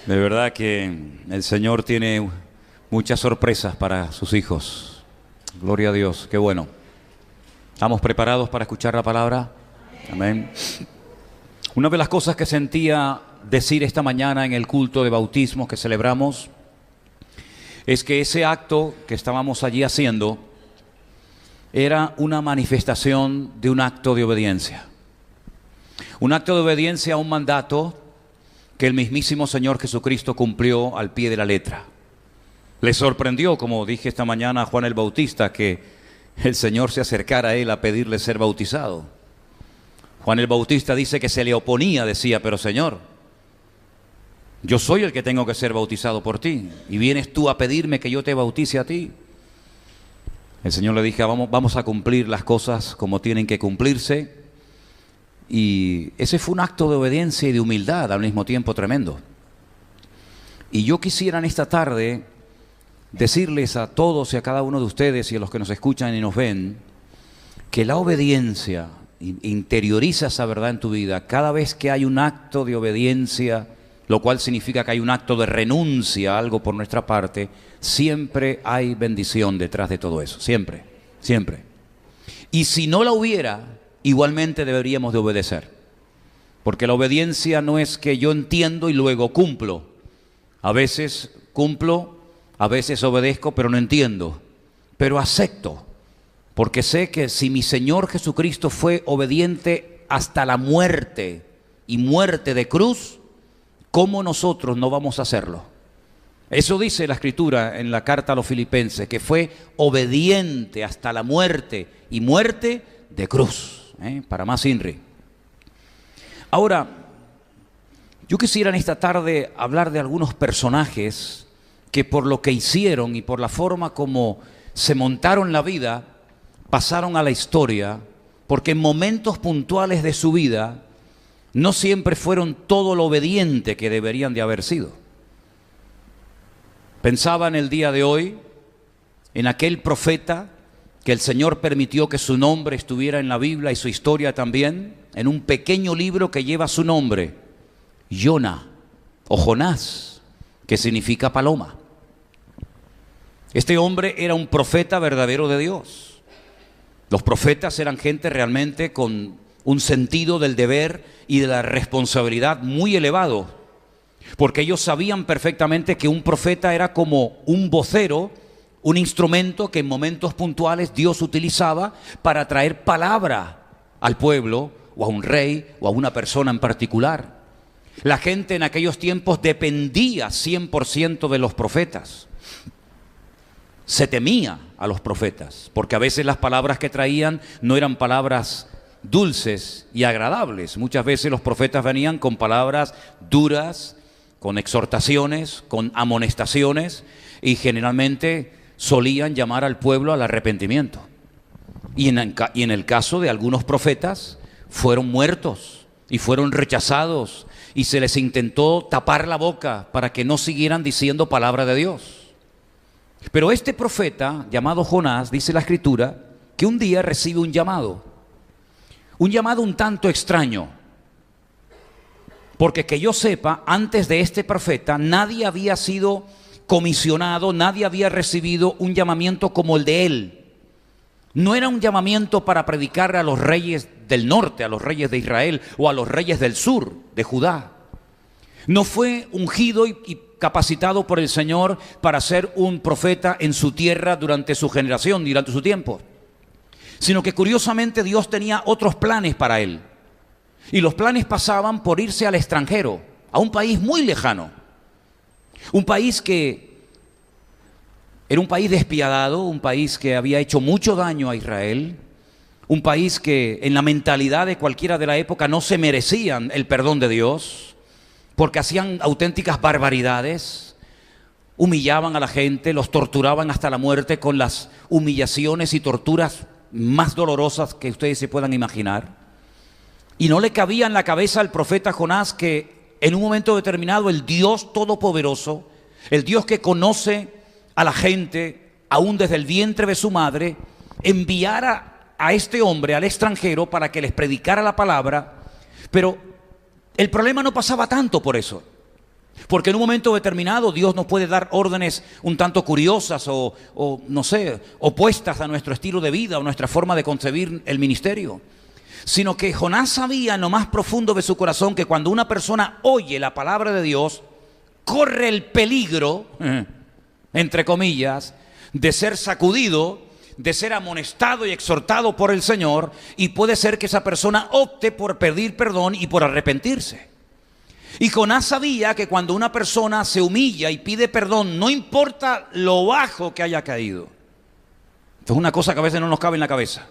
De verdad que el Señor tiene muchas sorpresas para sus hijos. Gloria a Dios, qué bueno. ¿Estamos preparados para escuchar la palabra? Amén. Una de las cosas que sentía decir esta mañana en el culto de bautismo que celebramos es que ese acto que estábamos allí haciendo era una manifestación de un acto de obediencia. Un acto de obediencia a un mandato que el mismísimo Señor Jesucristo cumplió al pie de la letra. Le sorprendió, como dije esta mañana a Juan el Bautista, que el Señor se acercara a él a pedirle ser bautizado. Juan el Bautista dice que se le oponía, decía, pero Señor, yo soy el que tengo que ser bautizado por ti, y vienes tú a pedirme que yo te bautice a ti. El Señor le dije, vamos a cumplir las cosas como tienen que cumplirse, y ese fue un acto de obediencia y de humildad al mismo tiempo tremendo. Y yo quisiera en esta tarde decirles a todos y a cada uno de ustedes y a los que nos escuchan y nos ven, que la obediencia interioriza esa verdad en tu vida. Cada vez que hay un acto de obediencia, lo cual significa que hay un acto de renuncia a algo por nuestra parte, siempre hay bendición detrás de todo eso, siempre, siempre. Y si no la hubiera, igualmente deberíamos de obedecer, porque la obediencia no es que yo entiendo y luego cumplo. A veces cumplo, a veces obedezco, pero no entiendo, pero acepto, porque sé que si mi Señor Jesucristo fue obediente hasta la muerte y muerte de cruz, ¿cómo nosotros no vamos a hacerlo? Eso dice la Escritura en la carta a los Filipenses, que fue obediente hasta la muerte y muerte de cruz. Para más INRI. Ahora, yo quisiera en esta tarde hablar de algunos personajes que por lo que hicieron y por la forma como se montaron la vida, pasaron a la historia, porque en momentos puntuales de su vida no siempre fueron todo lo obediente que deberían de haber sido. Pensaba en el día de hoy, en aquel profeta que el Señor permitió que su nombre estuviera en la Biblia y su historia también, en un pequeño libro que lleva su nombre, Jona o Jonás, que significa paloma. Este hombre era un profeta verdadero de Dios. Los profetas eran gente realmente con un sentido del deber y de la responsabilidad muy elevado, porque ellos sabían perfectamente que un profeta era como un vocero, un instrumento que en momentos puntuales Dios utilizaba para traer palabra al pueblo o a un rey o a una persona en particular. La gente en aquellos tiempos dependía 100% de los profetas. Se temía a los profetas, porque a veces las palabras que traían no eran palabras dulces y agradables. Muchas veces los profetas venían con palabras duras, con exhortaciones, con amonestaciones, y generalmente solían llamar al pueblo al arrepentimiento. Y en el caso de algunos profetas, fueron muertos y fueron rechazados y se les intentó tapar la boca para que no siguieran diciendo palabra de Dios. Pero este profeta, llamado Jonás, dice la Escritura, que un día recibe un llamado un tanto extraño, porque que yo sepa, antes de este profeta, nadie había sido comisionado, nadie había recibido un llamamiento como el de él. No era un llamamiento para predicar a los reyes del norte, a los reyes de Israel o a los reyes del sur de Judá. No fue ungido y capacitado por el Señor para ser un profeta en su tierra durante su generación, durante su tiempo, sino que curiosamente Dios tenía otros planes para él. Y los planes pasaban por irse al extranjero, a un país muy lejano. Un país que era un país despiadado, un país que había hecho mucho daño a Israel, un país que en la mentalidad de cualquiera de la época no se merecían el perdón de Dios, porque hacían auténticas barbaridades, humillaban a la gente, los torturaban hasta la muerte con las humillaciones y torturas más dolorosas que ustedes se puedan imaginar. Y no le cabía en la cabeza al profeta Jonás que en un momento determinado el Dios Todopoderoso, el Dios que conoce a la gente aún desde el vientre de su madre, enviara a este hombre al extranjero para que les predicara la palabra, pero el problema no pasaba tanto por eso. Porque en un momento determinado Dios nos puede dar órdenes un tanto curiosas o no sé, opuestas a nuestro estilo de vida o nuestra forma de concebir el ministerio. Sino que Jonás sabía en lo más profundo de su corazón que cuando una persona oye la palabra de Dios, corre el peligro, entre comillas, de ser sacudido, de ser amonestado y exhortado por el Señor, y puede ser que esa persona opte por pedir perdón y por arrepentirse. Y Jonás sabía que cuando una persona se humilla y pide perdón, no importa lo bajo que haya caído. Esto es una cosa que a veces no nos cabe en la cabeza.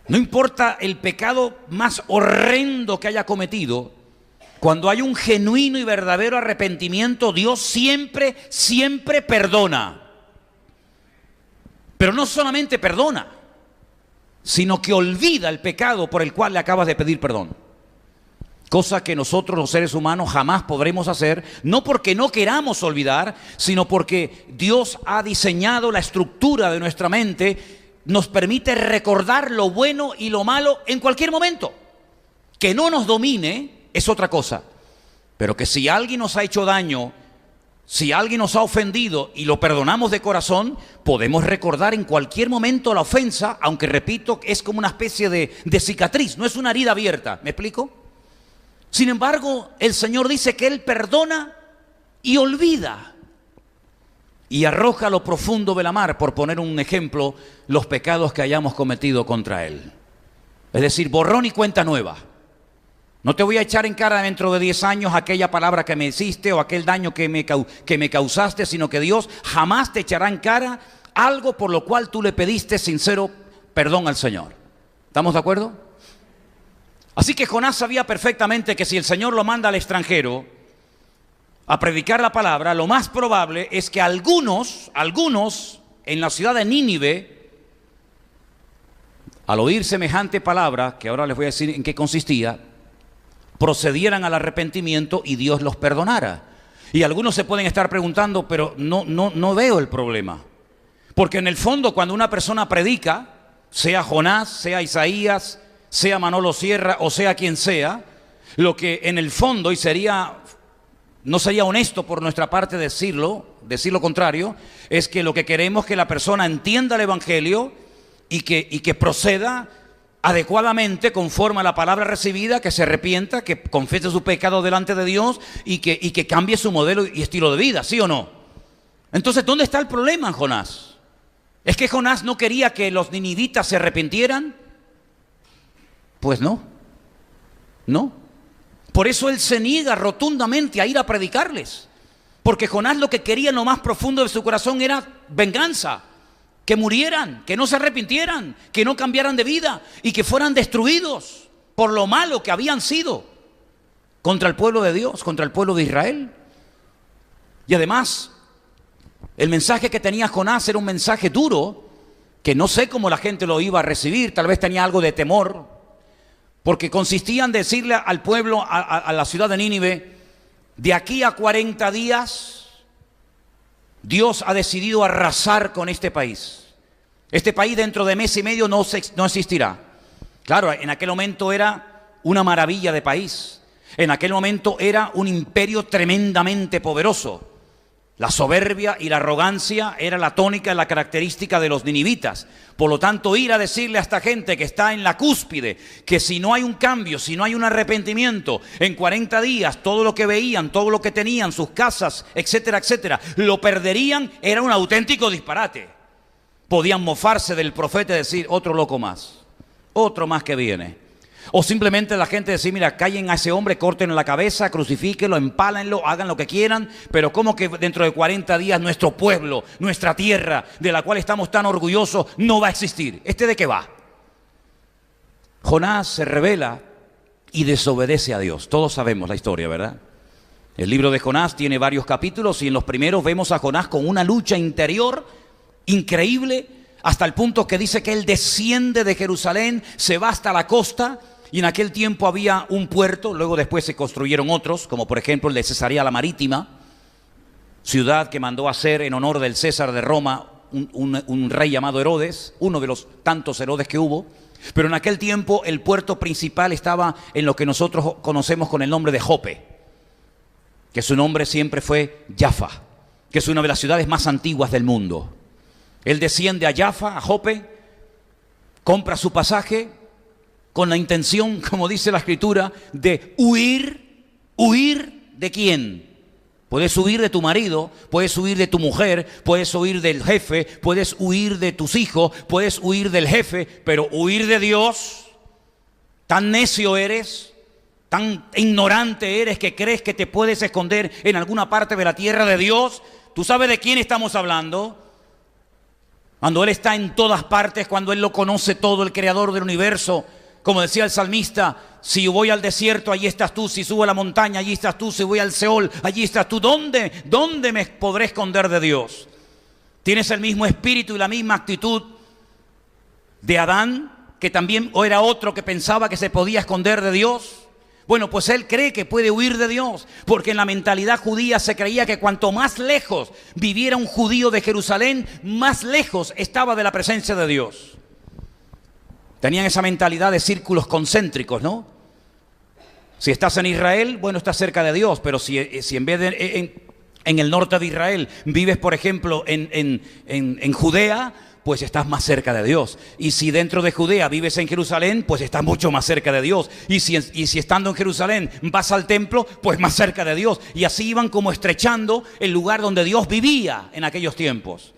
No importa el pecado más horrendo que haya cometido, cuando hay un genuino y verdadero arrepentimiento, Dios siempre, siempre perdona. Pero no solamente perdona, sino que olvida el pecado por el cual le acabas de pedir perdón. Cosa que nosotros los seres humanos jamás podremos hacer, no porque no queramos olvidar, sino porque Dios ha diseñado la estructura de nuestra mente, nos permite recordar lo bueno y lo malo en cualquier momento. Que no nos domine es otra cosa, pero que si alguien nos ha hecho daño, si alguien nos ha ofendido y lo perdonamos de corazón, podemos recordar en cualquier momento la ofensa, aunque repito, es como una especie de cicatriz, no es una herida abierta. ¿Me explico? Sin embargo, el Señor dice que Él perdona y olvida y arroja a lo profundo de la mar, por poner un ejemplo, los pecados que hayamos cometido contra Él. Es decir, borrón y cuenta nueva. No te voy a echar en cara dentro de 10 años aquella palabra que me hiciste o aquel daño que me causaste, sino que Dios jamás te echará en cara algo por lo cual tú le pediste sincero perdón al Señor. ¿Estamos de acuerdo? Así que Jonás sabía perfectamente que si el Señor lo manda al extranjero a predicar la palabra, lo más probable es que algunos en la ciudad de Nínive, al oír semejante palabra, que ahora les voy a decir en qué consistía, procedieran al arrepentimiento y Dios los perdonara. Y algunos se pueden estar preguntando, pero no veo el problema. Porque en el fondo, cuando una persona predica, sea Jonás, sea Isaías, sea Manolo Sierra o sea quien sea, lo que en el fondo, y no sería honesto por nuestra parte decir lo contrario, es que lo que queremos es que la persona entienda el Evangelio y que proceda adecuadamente conforme a la palabra recibida, que se arrepienta, que confiese su pecado delante de Dios y que cambie su modelo y estilo de vida, ¿sí o no? Entonces, ¿dónde está el problema en Jonás? ¿Es que Jonás no quería que los ninivitas se arrepintieran? Pues no. Por eso él se niega rotundamente a ir a predicarles. Porque Jonás lo que quería en lo más profundo de su corazón era venganza. Que murieran, que no se arrepintieran, que no cambiaran de vida y que fueran destruidos por lo malo que habían sido contra el pueblo de Dios, contra el pueblo de Israel. Y además, el mensaje que tenía Jonás era un mensaje duro, que no sé cómo la gente lo iba a recibir, tal vez tenía algo de temor, porque consistía en decirle al pueblo, a la ciudad de Nínive, de aquí a 40 días, Dios ha decidido arrasar con este país. Este país dentro de mes y medio no existirá. Claro, en aquel momento era una maravilla de país. En aquel momento era un imperio tremendamente poderoso. La soberbia y la arrogancia era la tónica y la característica de los ninivitas. Por lo tanto, ir a decirle a esta gente que está en la cúspide, que si no hay un cambio, si no hay un arrepentimiento, en 40 días todo lo que veían, todo lo que tenían, sus casas, etcétera, etcétera, lo perderían, era un auténtico disparate. Podían mofarse del profeta y decir, otro loco más, otro más que viene. O simplemente la gente decir, mira, callen a ese hombre, córtenle la cabeza, crucifíquenlo, empálenlo, hagan lo que quieran, pero ¿cómo que dentro de 40 días nuestro pueblo, nuestra tierra, de la cual estamos tan orgullosos, no va a existir? ¿Este de qué va? Jonás se rebela y desobedece a Dios. Todos sabemos la historia, ¿verdad? El libro de Jonás tiene varios capítulos y en los primeros vemos a Jonás con una lucha interior increíble, hasta el punto que dice que él desciende de Jerusalén, se va hasta la costa. Y en aquel tiempo había un puerto, luego después se construyeron otros, como por ejemplo el de Cesarea la Marítima, ciudad que mandó hacer en honor del César de Roma un rey llamado Herodes, uno de los tantos Herodes que hubo. Pero en aquel tiempo el puerto principal estaba en lo que nosotros conocemos con el nombre de Jope, que su nombre siempre fue Jaffa, que es una de las ciudades más antiguas del mundo. Él desciende a Jaffa, a Jope, compra su pasaje con la intención, como dice la Escritura, de huir. ¿Huir de quién? Puedes huir de tu marido, puedes huir de tu mujer, puedes huir del jefe, puedes huir de tus hijos, puedes huir del jefe, pero huir de Dios. Tan necio eres, tan ignorante eres que crees que te puedes esconder en alguna parte de la tierra de Dios. ¿Tú sabes de quién estamos hablando? Cuando Él está en todas partes, cuando Él lo conoce todo, el creador del universo. Como decía el salmista, si voy al desierto, allí estás tú. Si subo a la montaña, allí estás tú. Si voy al Seol, allí estás tú. ¿Dónde me podré esconder de Dios? Tienes el mismo espíritu y la misma actitud de Adán, que también era otro que pensaba que se podía esconder de Dios. Bueno, pues él cree que puede huir de Dios, porque en la mentalidad judía se creía que cuanto más lejos viviera un judío de Jerusalén, más lejos estaba de la presencia de Dios. Tenían esa mentalidad de círculos concéntricos, ¿no? Si estás en Israel, bueno, estás cerca de Dios, pero si en vez de en el norte de Israel vives, por ejemplo, en Judea, pues estás más cerca de Dios. Y si dentro de Judea vives en Jerusalén, pues estás mucho más cerca de Dios. Y si estando en Jerusalén vas al templo, pues más cerca de Dios. Y así iban como estrechando el lugar donde Dios vivía en aquellos tiempos.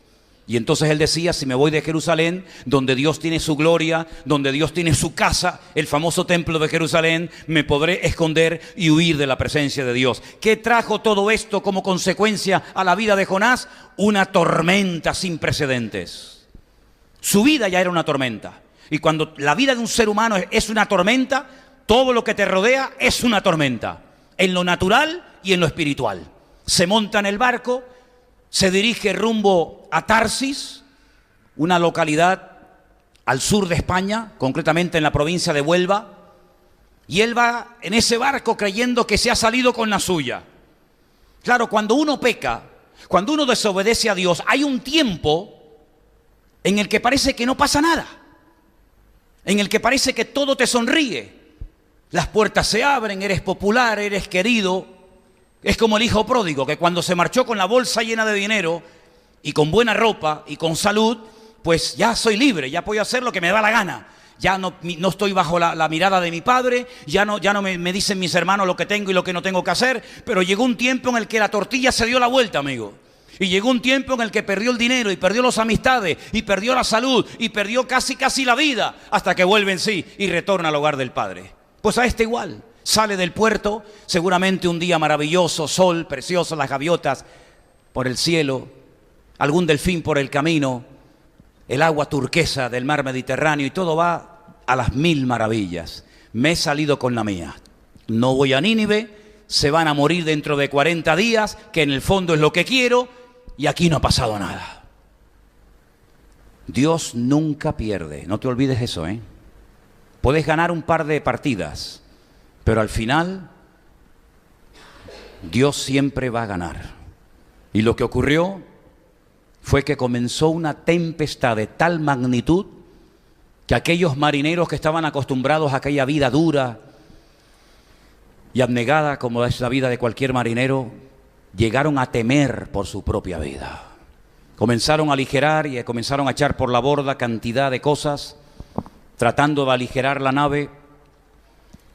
Y entonces él decía, si me voy de Jerusalén, donde Dios tiene su gloria, donde Dios tiene su casa, el famoso templo de Jerusalén, me podré esconder y huir de la presencia de Dios. ¿Qué trajo todo esto como consecuencia a la vida de Jonás? Una tormenta sin precedentes. Su vida ya era una tormenta. Y cuando la vida de un ser humano es una tormenta, todo lo que te rodea es una tormenta. En lo natural y en lo espiritual. Se monta en el barco, se dirige rumbo a Tarsis, una localidad al sur de España, concretamente en la provincia de Huelva, y él va en ese barco creyendo que se ha salido con la suya. Claro, cuando uno peca, cuando uno desobedece a Dios, hay un tiempo en el que parece que no pasa nada, en el que parece que todo te sonríe, las puertas se abren, eres popular, eres querido. Es como el hijo pródigo, que cuando se marchó con la bolsa llena de dinero y con buena ropa y con salud, pues ya soy libre, ya puedo hacer lo que me da la gana. Ya no estoy bajo la mirada de mi padre, ya no me dicen mis hermanos lo que tengo y lo que no tengo que hacer, pero llegó un tiempo en el que la tortilla se dio la vuelta, amigo. Y llegó un tiempo en el que perdió el dinero y perdió las amistades y perdió la salud y perdió casi la vida, hasta que vuelve en sí y retorna al hogar del Padre. Pues a este igual. Sale del puerto, seguramente un día maravilloso, sol precioso, las gaviotas por el cielo, algún delfín por el camino, el agua turquesa del mar Mediterráneo, y todo va a las mil maravillas. Me he salido con la mía. No voy a Nínive, se van a morir dentro de 40 días, que en el fondo es lo que quiero, y aquí no ha pasado nada. Dios nunca pierde, no te olvides eso, ¿eh? Puedes ganar un par de partidas, pero al final, Dios siempre va a ganar. Y lo que ocurrió fue que comenzó una tempestad de tal magnitud que aquellos marineros que estaban acostumbrados a aquella vida dura y abnegada como es la vida de cualquier marinero, llegaron a temer por su propia vida. Comenzaron a aligerar y comenzaron a echar por la borda cantidad de cosas, tratando de aligerar la nave.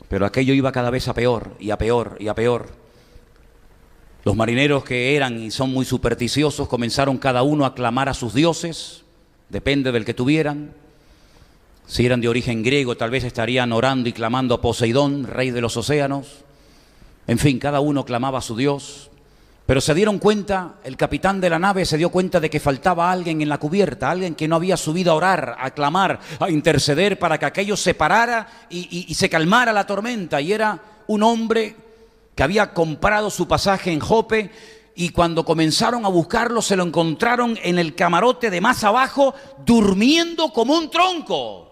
Pero aquello iba cada vez a peor y a peor y a peor. Los marineros, que eran y son muy supersticiosos, comenzaron cada uno a clamar a sus dioses, depende del que tuvieran. Si eran de origen griego, tal vez estarían orando y clamando a Poseidón, rey de los océanos. En fin, cada uno clamaba a su dios. Pero se dieron cuenta, el capitán de la nave se dio cuenta de que faltaba alguien en la cubierta, alguien que no había subido a orar, a clamar, a interceder para que aquello se parara y se calmara la tormenta. Y era un hombre que había comprado su pasaje en Jope, y cuando comenzaron a buscarlo se lo encontraron en el camarote de más abajo, durmiendo como un tronco.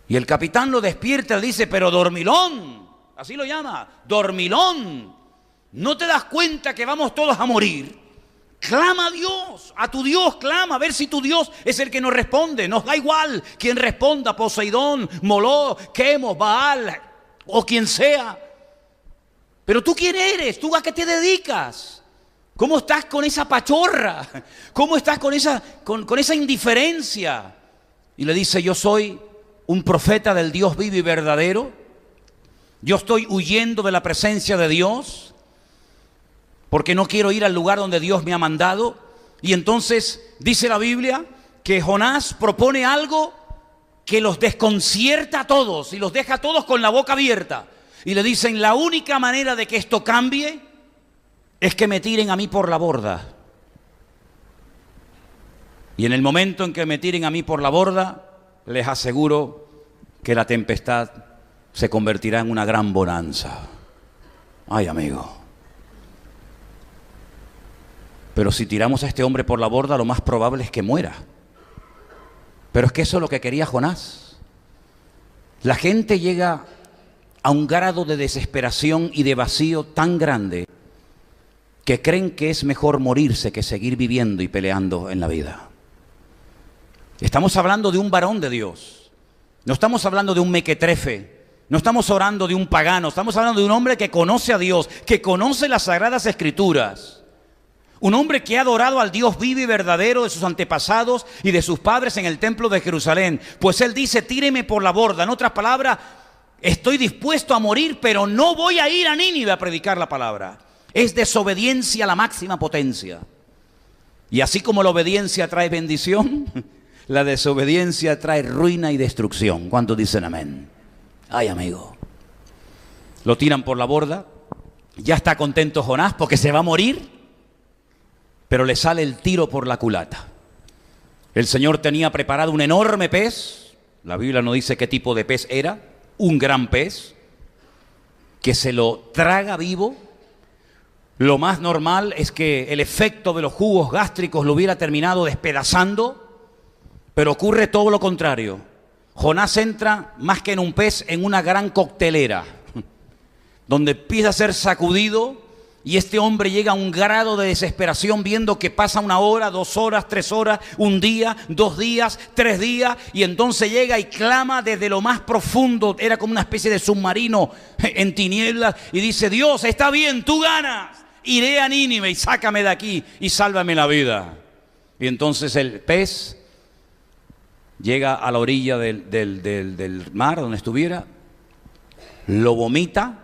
Y el capitán lo despierta y le dice, pero dormilón, así lo llama, dormilón, ¿no te das cuenta que vamos todos a morir? Clama a Dios, a tu Dios clama, a ver si tu Dios es el que nos responde. Nos da igual quien responda, Poseidón, Moloch, Quemos, Baal o quien sea. Pero tú, ¿quién eres? ¿Tú a qué te dedicas? ¿Cómo estás con esa pachorra? ¿Cómo estás con esa indiferencia? Y le dice, yo soy un profeta del Dios vivo y verdadero. Yo estoy huyendo de la presencia de Dios porque no quiero ir al lugar donde Dios me ha mandado. Y entonces dice la Biblia que Jonás propone algo que los desconcierta a todos y los deja a todos con la boca abierta. Y le dicen, la única manera de que esto cambie es que me tiren a mí por la borda. Y en el momento en que me tiren a mí por la borda, les aseguro que la tempestad se convertirá en una gran bonanza. Ay, amigo. Pero si tiramos a este hombre por la borda, lo más probable es que muera. Pero es que eso es lo que quería Jonás. La gente llega a un grado de desesperación y de vacío tan grande que creen que es mejor morirse que seguir viviendo y peleando en la vida. Estamos hablando de un varón de Dios. No estamos hablando de un mequetrefe. No estamos orando de un pagano. Estamos hablando de un hombre que conoce a Dios, que conoce las Sagradas Escrituras. Un hombre que ha adorado al Dios vivo y verdadero de sus antepasados y de sus padres en el templo de Jerusalén. Pues él dice, tíreme por la borda. En otras palabras, estoy dispuesto a morir, pero no voy a ir a Nínive a predicar la palabra. Es desobediencia a la máxima potencia. Y así como la obediencia trae bendición, la desobediencia trae ruina y destrucción. ¿Cuántos dicen amén? Ay, amigo. Lo tiran por la borda. Ya está contento Jonás porque se va a morir. Pero le sale el tiro por la culata. El Señor tenía preparado un enorme pez. La Biblia no dice qué tipo de pez era. Un gran pez que se lo traga vivo. Lo más normal es que el efecto de los jugos gástricos lo hubiera terminado despedazando, pero ocurre todo lo contrario. Jonás entra más que en un pez, en una gran coctelera, donde empieza a ser sacudido. Y este hombre llega a un grado de desesperación viendo que pasa 1 hora, 2 horas, 3 horas, 1 día, 2 días, 3 días. Y entonces llega y clama desde lo más profundo. Era como una especie de submarino en tinieblas. Y dice, Dios, está bien, tú ganas. Iré a Nínive y sácame de aquí y sálvame la vida. Y entonces el pez llega a la orilla del mar donde estuviera. Lo vomita.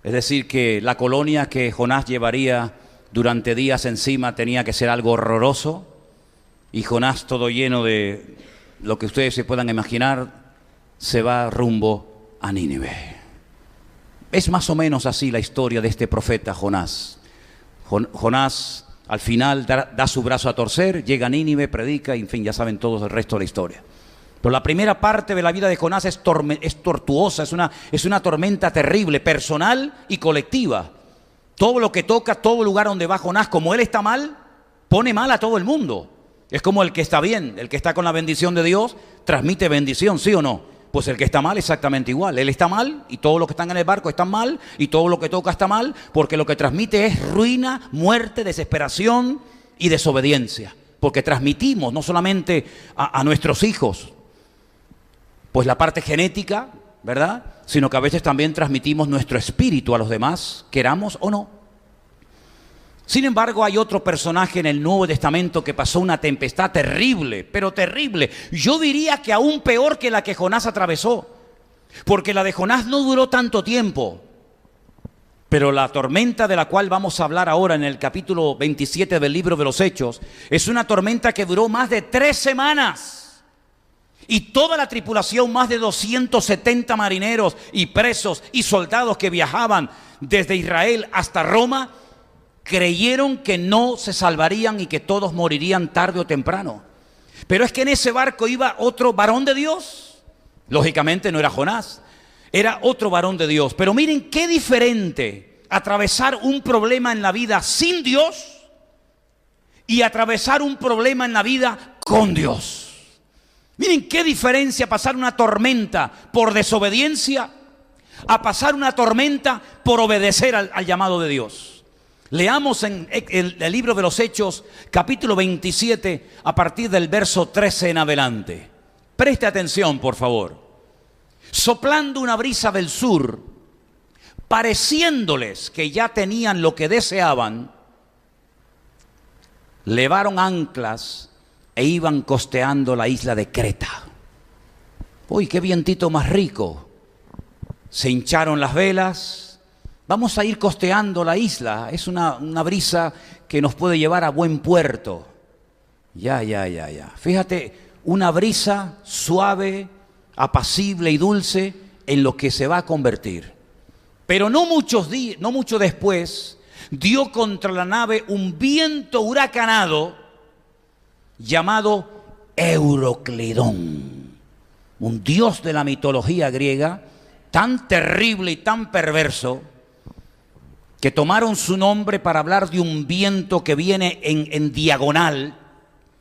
Es decir, que la colonia que Jonás llevaría durante días encima tenía que ser algo horroroso. Y Jonás, todo lleno de lo que ustedes se puedan imaginar, se va rumbo a Nínive. Es más o menos así la historia de este profeta Jonás. Jonás al final da su brazo a torcer, llega a Nínive, predica, y en fin, ya saben todos el resto de la historia. Pero la primera parte de la vida de Jonás es tortuosa, es una tormenta terrible, personal y colectiva. Todo lo que toca, todo lugar donde va Jonás, como él está mal, pone mal a todo el mundo. Es como el que está bien, el que está con la bendición de Dios, transmite bendición, ¿sí o no? Pues el que está mal exactamente igual. Él está mal y todos los que están en el barco están mal y todo lo que toca está mal, porque lo que transmite es ruina, muerte, desesperación y desobediencia. Porque transmitimos no solamente a nuestros hijos, pues la parte genética, ¿verdad? Sino que a veces también transmitimos nuestro espíritu a los demás, queramos o no. Sin embargo, hay otro personaje en el Nuevo Testamento que pasó una tempestad terrible, pero terrible. Yo diría que aún peor que la que Jonás atravesó, porque la de Jonás no duró tanto tiempo. Pero la tormenta de la cual vamos a hablar ahora en el capítulo 27 del libro de los Hechos, es una tormenta que duró más de 3 semanas. Y toda la tripulación, más de 270 marineros y presos y soldados que viajaban desde Israel hasta Roma, creyeron que no se salvarían y que todos morirían tarde o temprano. Pero es que en ese barco iba otro varón de Dios. Lógicamente no era Jonás, era otro varón de Dios. Pero miren qué diferente atravesar un problema en la vida sin Dios y atravesar un problema en la vida con Dios. Miren qué diferencia pasar una tormenta por desobediencia a pasar una tormenta por obedecer al llamado de Dios. Leamos en el libro de los Hechos, capítulo 27, a partir del verso 13 en adelante. Preste atención, por favor. Soplando una brisa del sur, pareciéndoles que ya tenían lo que deseaban, levaron anclas e iban costeando la isla de Creta. ¡Uy, qué vientito más rico! Se hincharon las velas. Vamos a ir costeando la isla. Es una brisa que nos puede llevar a buen puerto. Ya. Fíjate, una brisa suave, apacible y dulce en lo que se va a convertir. Pero no mucho después, dio contra la nave un viento huracanado llamado Euroclidón, un dios de la mitología griega tan terrible y tan perverso que tomaron su nombre para hablar de un viento que viene en diagonal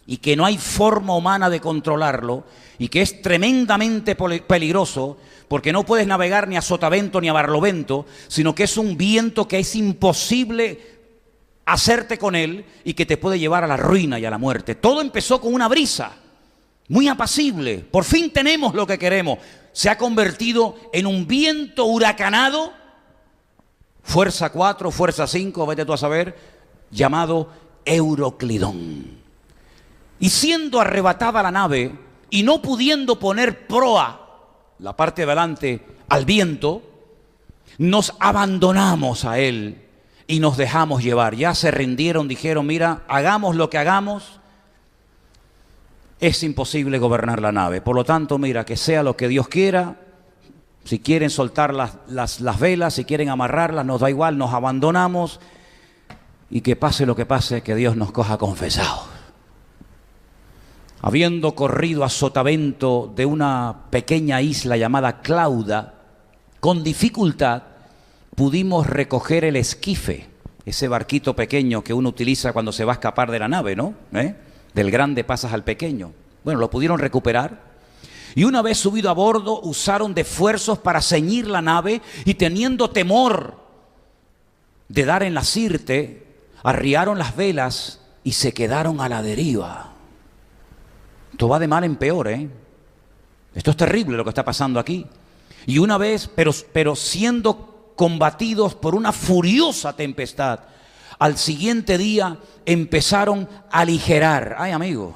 y que no hay forma humana de controlarlo y que es tremendamente peligroso porque no puedes navegar ni a sotavento ni a barlovento, sino que es un viento que es imposible hacerte con él y que te puede llevar a la ruina y a la muerte. Todo empezó con una brisa muy apacible. Por fin tenemos lo que queremos. Se ha convertido en un viento huracanado, fuerza 4, fuerza 5, vete tú a saber, llamado Euroclidón. Y siendo arrebatada la nave y no pudiendo poner proa, la parte de adelante, al viento, nos abandonamos a él y nos dejamos llevar. Ya se rindieron, dijeron, mira, hagamos lo que hagamos, es imposible gobernar la nave. Por lo tanto, mira, que sea lo que Dios quiera. Si quieren soltar las velas, si quieren amarrarlas, nos da igual, nos abandonamos. Y que pase lo que pase, que Dios nos coja confesados. Habiendo corrido a sotavento de una pequeña isla llamada Clauda, con dificultad pudimos recoger el esquife, ese barquito pequeño que uno utiliza cuando se va a escapar de la nave, ¿no? Del grande pasas al pequeño. Bueno, lo pudieron recuperar. Y una vez subido a bordo, usaron de esfuerzos para ceñir la nave y teniendo temor de dar en la sirte, arriaron las velas y se quedaron a la deriva. Esto va de mal en peor, ¿eh? Esto es terrible lo que está pasando aquí. Y una vez, pero siendo combatidos por una furiosa tempestad, al siguiente día empezaron a aligerar. Ay, amigo,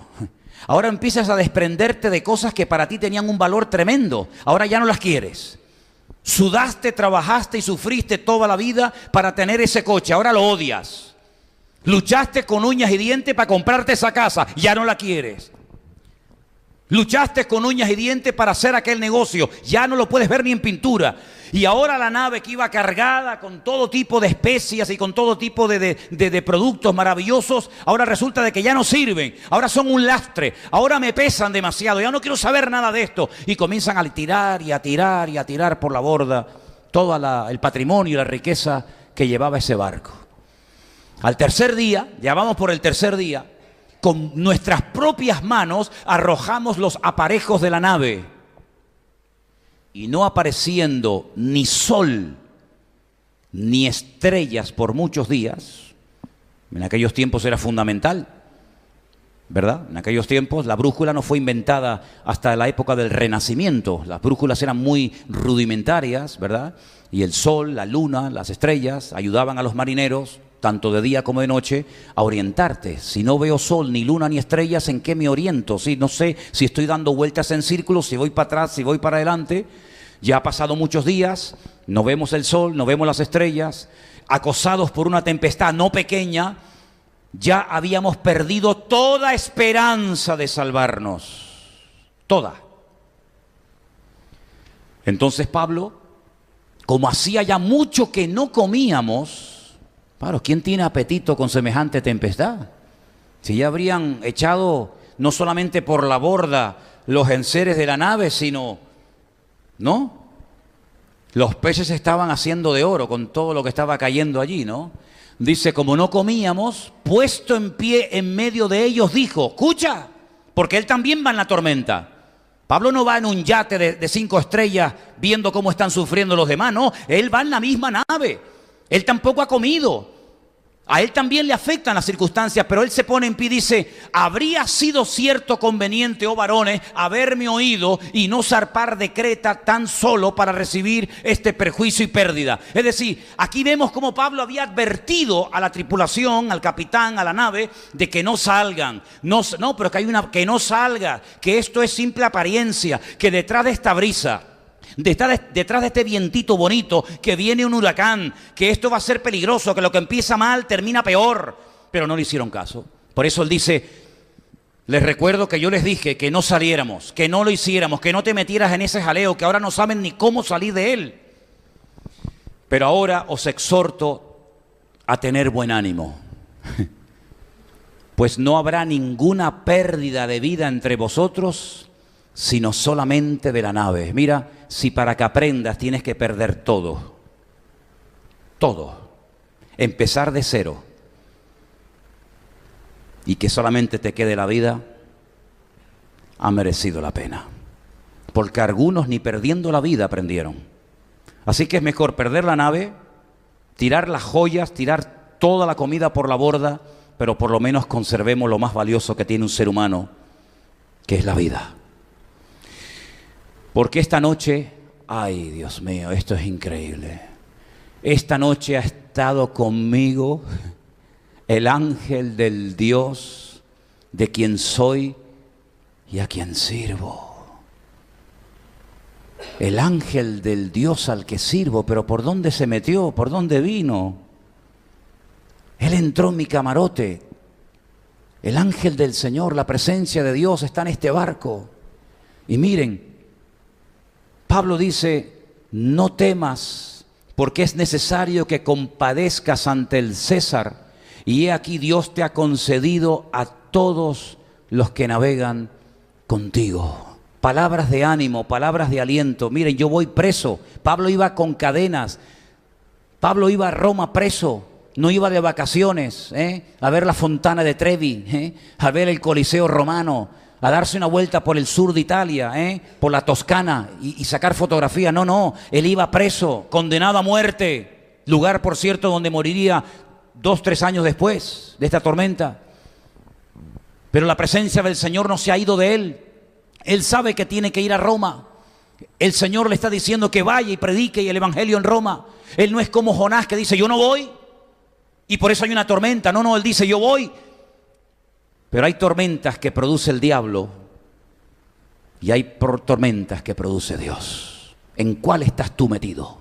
ahora empiezas a desprenderte de cosas que para ti tenían un valor tremendo. Ahora ya no las quieres. Sudaste, trabajaste y sufriste toda la vida para tener ese coche. Ahora lo odias. Luchaste con uñas y dientes para comprarte esa casa. Ya no la quieres. Luchaste con uñas y dientes para hacer aquel negocio. Ya no lo puedes ver ni en pintura. Y ahora la nave que iba cargada con todo tipo de especias y con todo tipo de productos maravillosos, ahora resulta de que ya no sirven. Ahora son un lastre. Ahora me pesan demasiado. Ya no quiero saber nada de esto. Y comienzan a tirar y a tirar y a tirar por la borda todo el patrimonio y la riqueza que llevaba ese barco. Al tercer día, ya vamos por el tercer día, con nuestras propias manos arrojamos los aparejos de la nave. Y no apareciendo ni sol ni estrellas por muchos días, en aquellos tiempos era fundamental, ¿verdad? En aquellos tiempos la brújula no fue inventada hasta la época del Renacimiento. Las brújulas eran muy rudimentarias, ¿verdad? Y el sol, la luna, las estrellas ayudaban a los marineros, tanto de día como de noche, a orientarte. Si no veo sol, ni luna, ni estrellas, ¿en qué me oriento? Si no sé si estoy dando vueltas en círculos, si voy para atrás, si voy para adelante. Ya ha pasado muchos días, no vemos el sol, no vemos las estrellas, acosados por una tempestad no pequeña, ya habíamos perdido toda esperanza de salvarnos. Toda. Entonces Pablo, como hacía ya mucho que no comíamos, claro, ¿quién tiene apetito con semejante tempestad? Si ya habrían echado no solamente por la borda los enseres de la nave, sino, ¿no? Los peces estaban haciendo de oro con todo lo que estaba cayendo allí, ¿no? Dice, como no comíamos, puesto en pie en medio de ellos, dijo, escucha, porque él también va en la tormenta. Pablo no va en un yate de 5 estrellas viendo cómo están sufriendo los demás, no, él va en la misma nave. Él tampoco ha comido. A él también le afectan las circunstancias, pero él se pone en pie y dice: habría sido cierto conveniente, oh varones, haberme oído y no zarpar de Creta tan solo para recibir este perjuicio y pérdida. Es decir, aquí vemos cómo Pablo había advertido a la tripulación, al capitán, a la nave, de que no salgan. No, pero que no salga, que esto es simple apariencia, que detrás de esta brisa, detrás de este vientito bonito, que viene un huracán, que esto va a ser peligroso, que lo que empieza mal termina peor. Pero no le hicieron caso. Por eso él dice: les recuerdo que yo les dije que no saliéramos, que no lo hiciéramos, que no te metieras en ese jaleo, que ahora no saben ni cómo salir de él. Pero ahora os exhorto a tener buen ánimo, pues no habrá ninguna pérdida de vida entre vosotros, sino solamente de la nave. Mira, si para que aprendas tienes que perder todo, empezar de cero, y que solamente te quede la vida, ha merecido la pena. Porque algunos ni perdiendo la vida aprendieron. Así que es mejor perder la nave, tirar las joyas, tirar toda la comida por la borda, pero por lo menos conservemos lo más valioso que tiene un ser humano, que es la vida. Porque esta noche, ay Dios mío, esto es increíble. Esta noche ha estado conmigo el ángel del Dios de quien soy y a quien sirvo. El ángel del Dios al que sirvo, pero ¿por dónde se metió? ¿Por dónde vino? Él entró en mi camarote. El ángel del Señor, la presencia de Dios está en este barco. Y miren, Pablo dice: no temas, porque es necesario que compadezcas ante el César, y he aquí Dios te ha concedido a todos los que navegan contigo. Palabras de ánimo, palabras de aliento. Miren, yo voy preso. Pablo iba con cadenas. Pablo iba a Roma preso. No iba de vacaciones, a ver la Fontana de Trevi, a ver el Coliseo romano, a darse una vuelta por el sur de Italia, por la Toscana y sacar fotografía. No, él iba preso, condenado a muerte. Lugar, por cierto, donde moriría 2-3 años después de esta tormenta. Pero la presencia del Señor no se ha ido de él. Él sabe que tiene que ir a Roma. El Señor le está diciendo que vaya y predique el evangelio en Roma. Él no es como Jonás, que dice: yo no voy y por eso hay una tormenta. No, él dice: yo voy. Pero hay tormentas que produce el diablo y hay tormentas que produce Dios. ¿En cuál estás tú metido?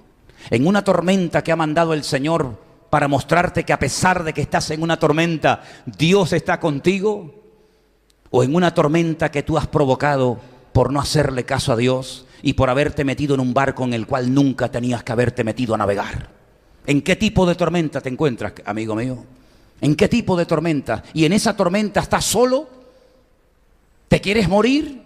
¿En una tormenta que ha mandado el Señor para mostrarte que a pesar de que estás en una tormenta, Dios está contigo? ¿O en una tormenta que tú has provocado por no hacerle caso a Dios y por haberte metido en un barco en el cual nunca tenías que haberte metido a navegar? ¿En qué tipo de tormenta te encuentras, amigo mío? ¿En qué tipo de tormenta? ¿Y en esa tormenta estás solo? ¿Te quieres morir?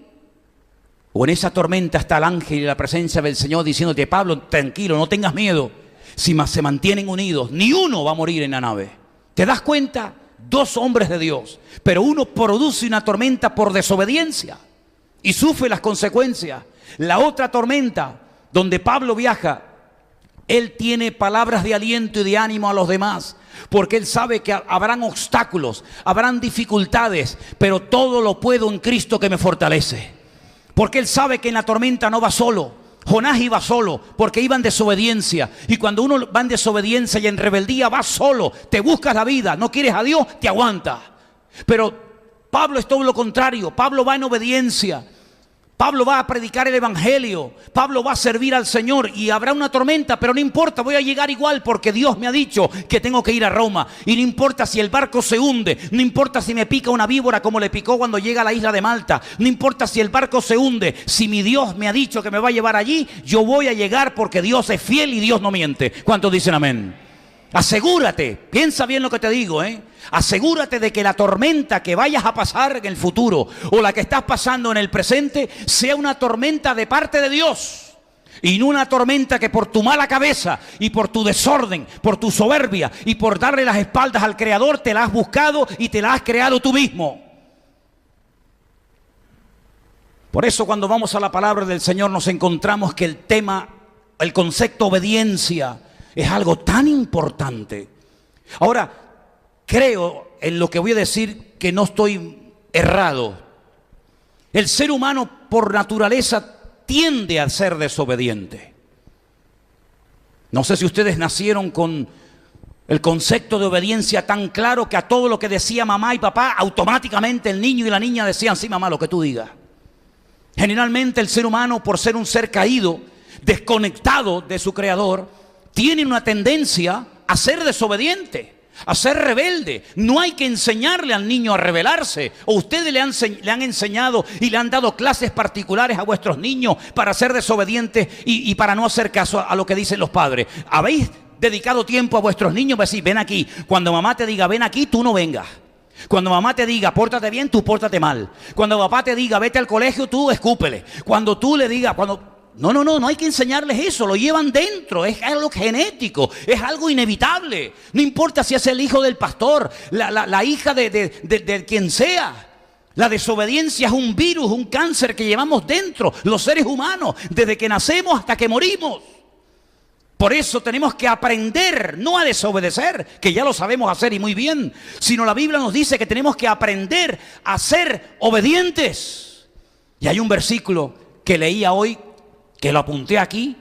¿O en esa tormenta está el ángel y la presencia del Señor diciéndote: Pablo, tranquilo, no tengas miedo? Si se mantienen unidos, ni uno va a morir en la nave. ¿Te das cuenta? 2 hombres de Dios, pero uno produce una tormenta por desobediencia y sufre las consecuencias. La otra tormenta, donde Pablo viaja, él tiene palabras de aliento y de ánimo a los demás, porque él sabe que habrán obstáculos, habrán dificultades, pero todo lo puedo en Cristo que me fortalece. Porque él sabe que en la tormenta no va solo. Jonás iba solo porque iba en desobediencia, y cuando uno va en desobediencia y en rebeldía va solo, te buscas la vida, no quieres a Dios, te aguanta. Pero Pablo es todo lo contrario. Pablo va en obediencia, Pablo va a predicar el evangelio, Pablo va a servir al Señor, y habrá una tormenta, pero no importa, voy a llegar igual porque Dios me ha dicho que tengo que ir a Roma. Y no importa si el barco se hunde, no importa si me pica una víbora como le picó cuando llega a la isla de Malta, no importa si el barco se hunde, si mi Dios me ha dicho que me va a llevar allí, yo voy a llegar porque Dios es fiel y Dios no miente. ¿Cuántos dicen amén? Asegúrate, piensa bien lo que te digo, asegúrate de que la tormenta que vayas a pasar en el futuro o la que estás pasando en el presente sea una tormenta de parte de Dios, y no una tormenta que por tu mala cabeza y por tu desorden, por tu soberbia y por darle las espaldas al Creador te la has buscado y te la has creado tú mismo. Por eso cuando vamos a la palabra del Señor nos encontramos que el tema, el concepto obediencia, es algo tan importante. Ahora, creo en lo que voy a decir que no estoy errado. El ser humano por naturaleza tiende a ser desobediente. No sé si ustedes nacieron con el concepto de obediencia tan claro que a todo lo que decía mamá y papá, automáticamente el niño y la niña decían, sí mamá, lo que tú digas. Generalmente el ser humano, por ser un ser caído, desconectado de su creador, tiene una tendencia a ser desobediente, a ser rebelde. No hay que enseñarle al niño a rebelarse. O ustedes le han enseñado y le han dado clases particulares a vuestros niños para ser desobedientes y para no hacer caso a lo que dicen los padres. ¿Habéis dedicado tiempo a vuestros niños para decir, ven aquí? Cuando mamá te diga, ven aquí, tú no vengas. Cuando mamá te diga, pórtate bien, tú pórtate mal. Cuando papá te diga, vete al colegio, tú escúpele. Cuando tú le digas, no hay que enseñarles eso, lo llevan dentro, es algo genético, es algo inevitable. No importa si es el hijo del pastor, la hija de quien sea. La desobediencia es un virus, un cáncer que llevamos dentro, los seres humanos, desde que nacemos hasta que morimos. Por eso tenemos que aprender, no a desobedecer, que ya lo sabemos hacer y muy bien, sino la Biblia nos dice que tenemos que aprender a ser obedientes. Y hay un versículo que leía hoy, que lo apunté aquí,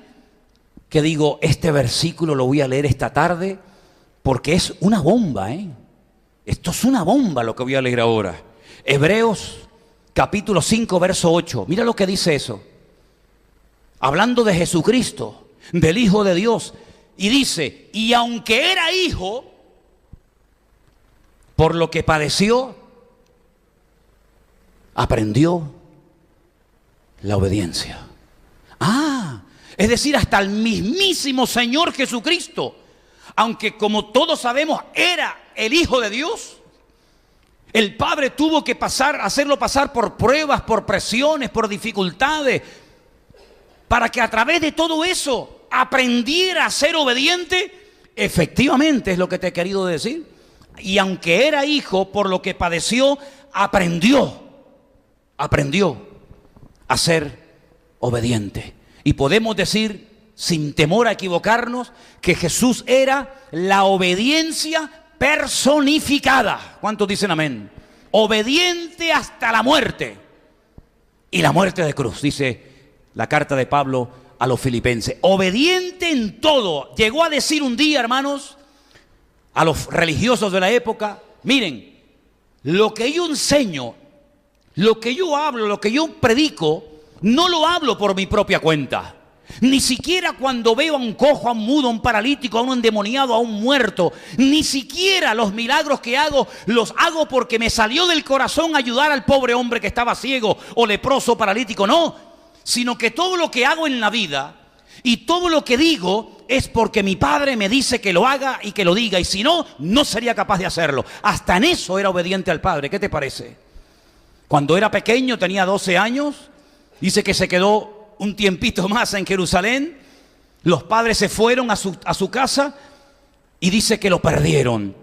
que digo, este versículo lo voy a leer esta tarde, porque es una bomba, Esto es una bomba lo que voy a leer ahora. Hebreos capítulo 5, verso 8. Mira lo que dice eso. Hablando de Jesucristo, del Hijo de Dios, y dice, y aunque era hijo, por lo que padeció, aprendió la obediencia. Es decir, hasta el mismísimo Señor Jesucristo, aunque como todos sabemos era el Hijo de Dios, el Padre tuvo que hacerlo pasar por pruebas, por presiones, por dificultades, para que a través de todo eso aprendiera a ser obediente. Efectivamente es lo que te he querido decir. Y aunque era hijo, por lo que padeció, aprendió a ser obediente. Y podemos decir, sin temor a equivocarnos, que Jesús era la obediencia personificada. ¿Cuántos dicen amén? Obediente hasta la muerte. Y la muerte de cruz, dice la carta de Pablo a los filipenses. Obediente en todo. Llegó a decir un día, hermanos, a los religiosos de la época, miren, lo que yo enseño, lo que yo hablo, lo que yo predico, no lo hablo por mi propia cuenta. Ni siquiera cuando veo a un cojo, a un mudo, a un paralítico, a un endemoniado, a un muerto, ni siquiera los milagros que hago, los hago porque me salió del corazón ayudar al pobre hombre que estaba ciego o leproso, paralítico, no, sino que todo lo que hago en la vida y todo lo que digo es porque mi Padre me dice que lo haga y que lo diga, y si no, no sería capaz de hacerlo. Hasta en eso era obediente al Padre. ¿Qué te parece? Cuando era pequeño, tenía 12 años, dice que se quedó un tiempito más en Jerusalén. Los padres se fueron a su casa y dice que lo perdieron.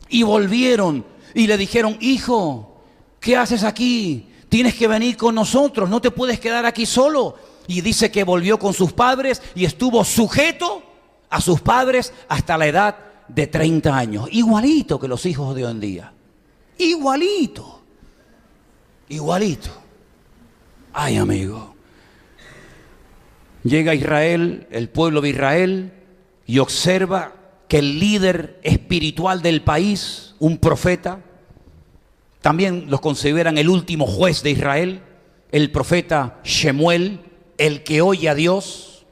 Y volvieron y le dijeron, hijo, ¿qué haces aquí? Tienes que venir con nosotros, no te puedes quedar aquí solo. Y dice que volvió con sus padres y estuvo sujeto a sus padres hasta la edad de 30 años. Igualito que los hijos de hoy en día. Igualito. Igualito. Ay, amigo. Llega Israel, el pueblo de Israel, y observa que el líder espiritual del país, un profeta, también los consideran el último juez de Israel, el profeta Shemuel, el que oye a Dios,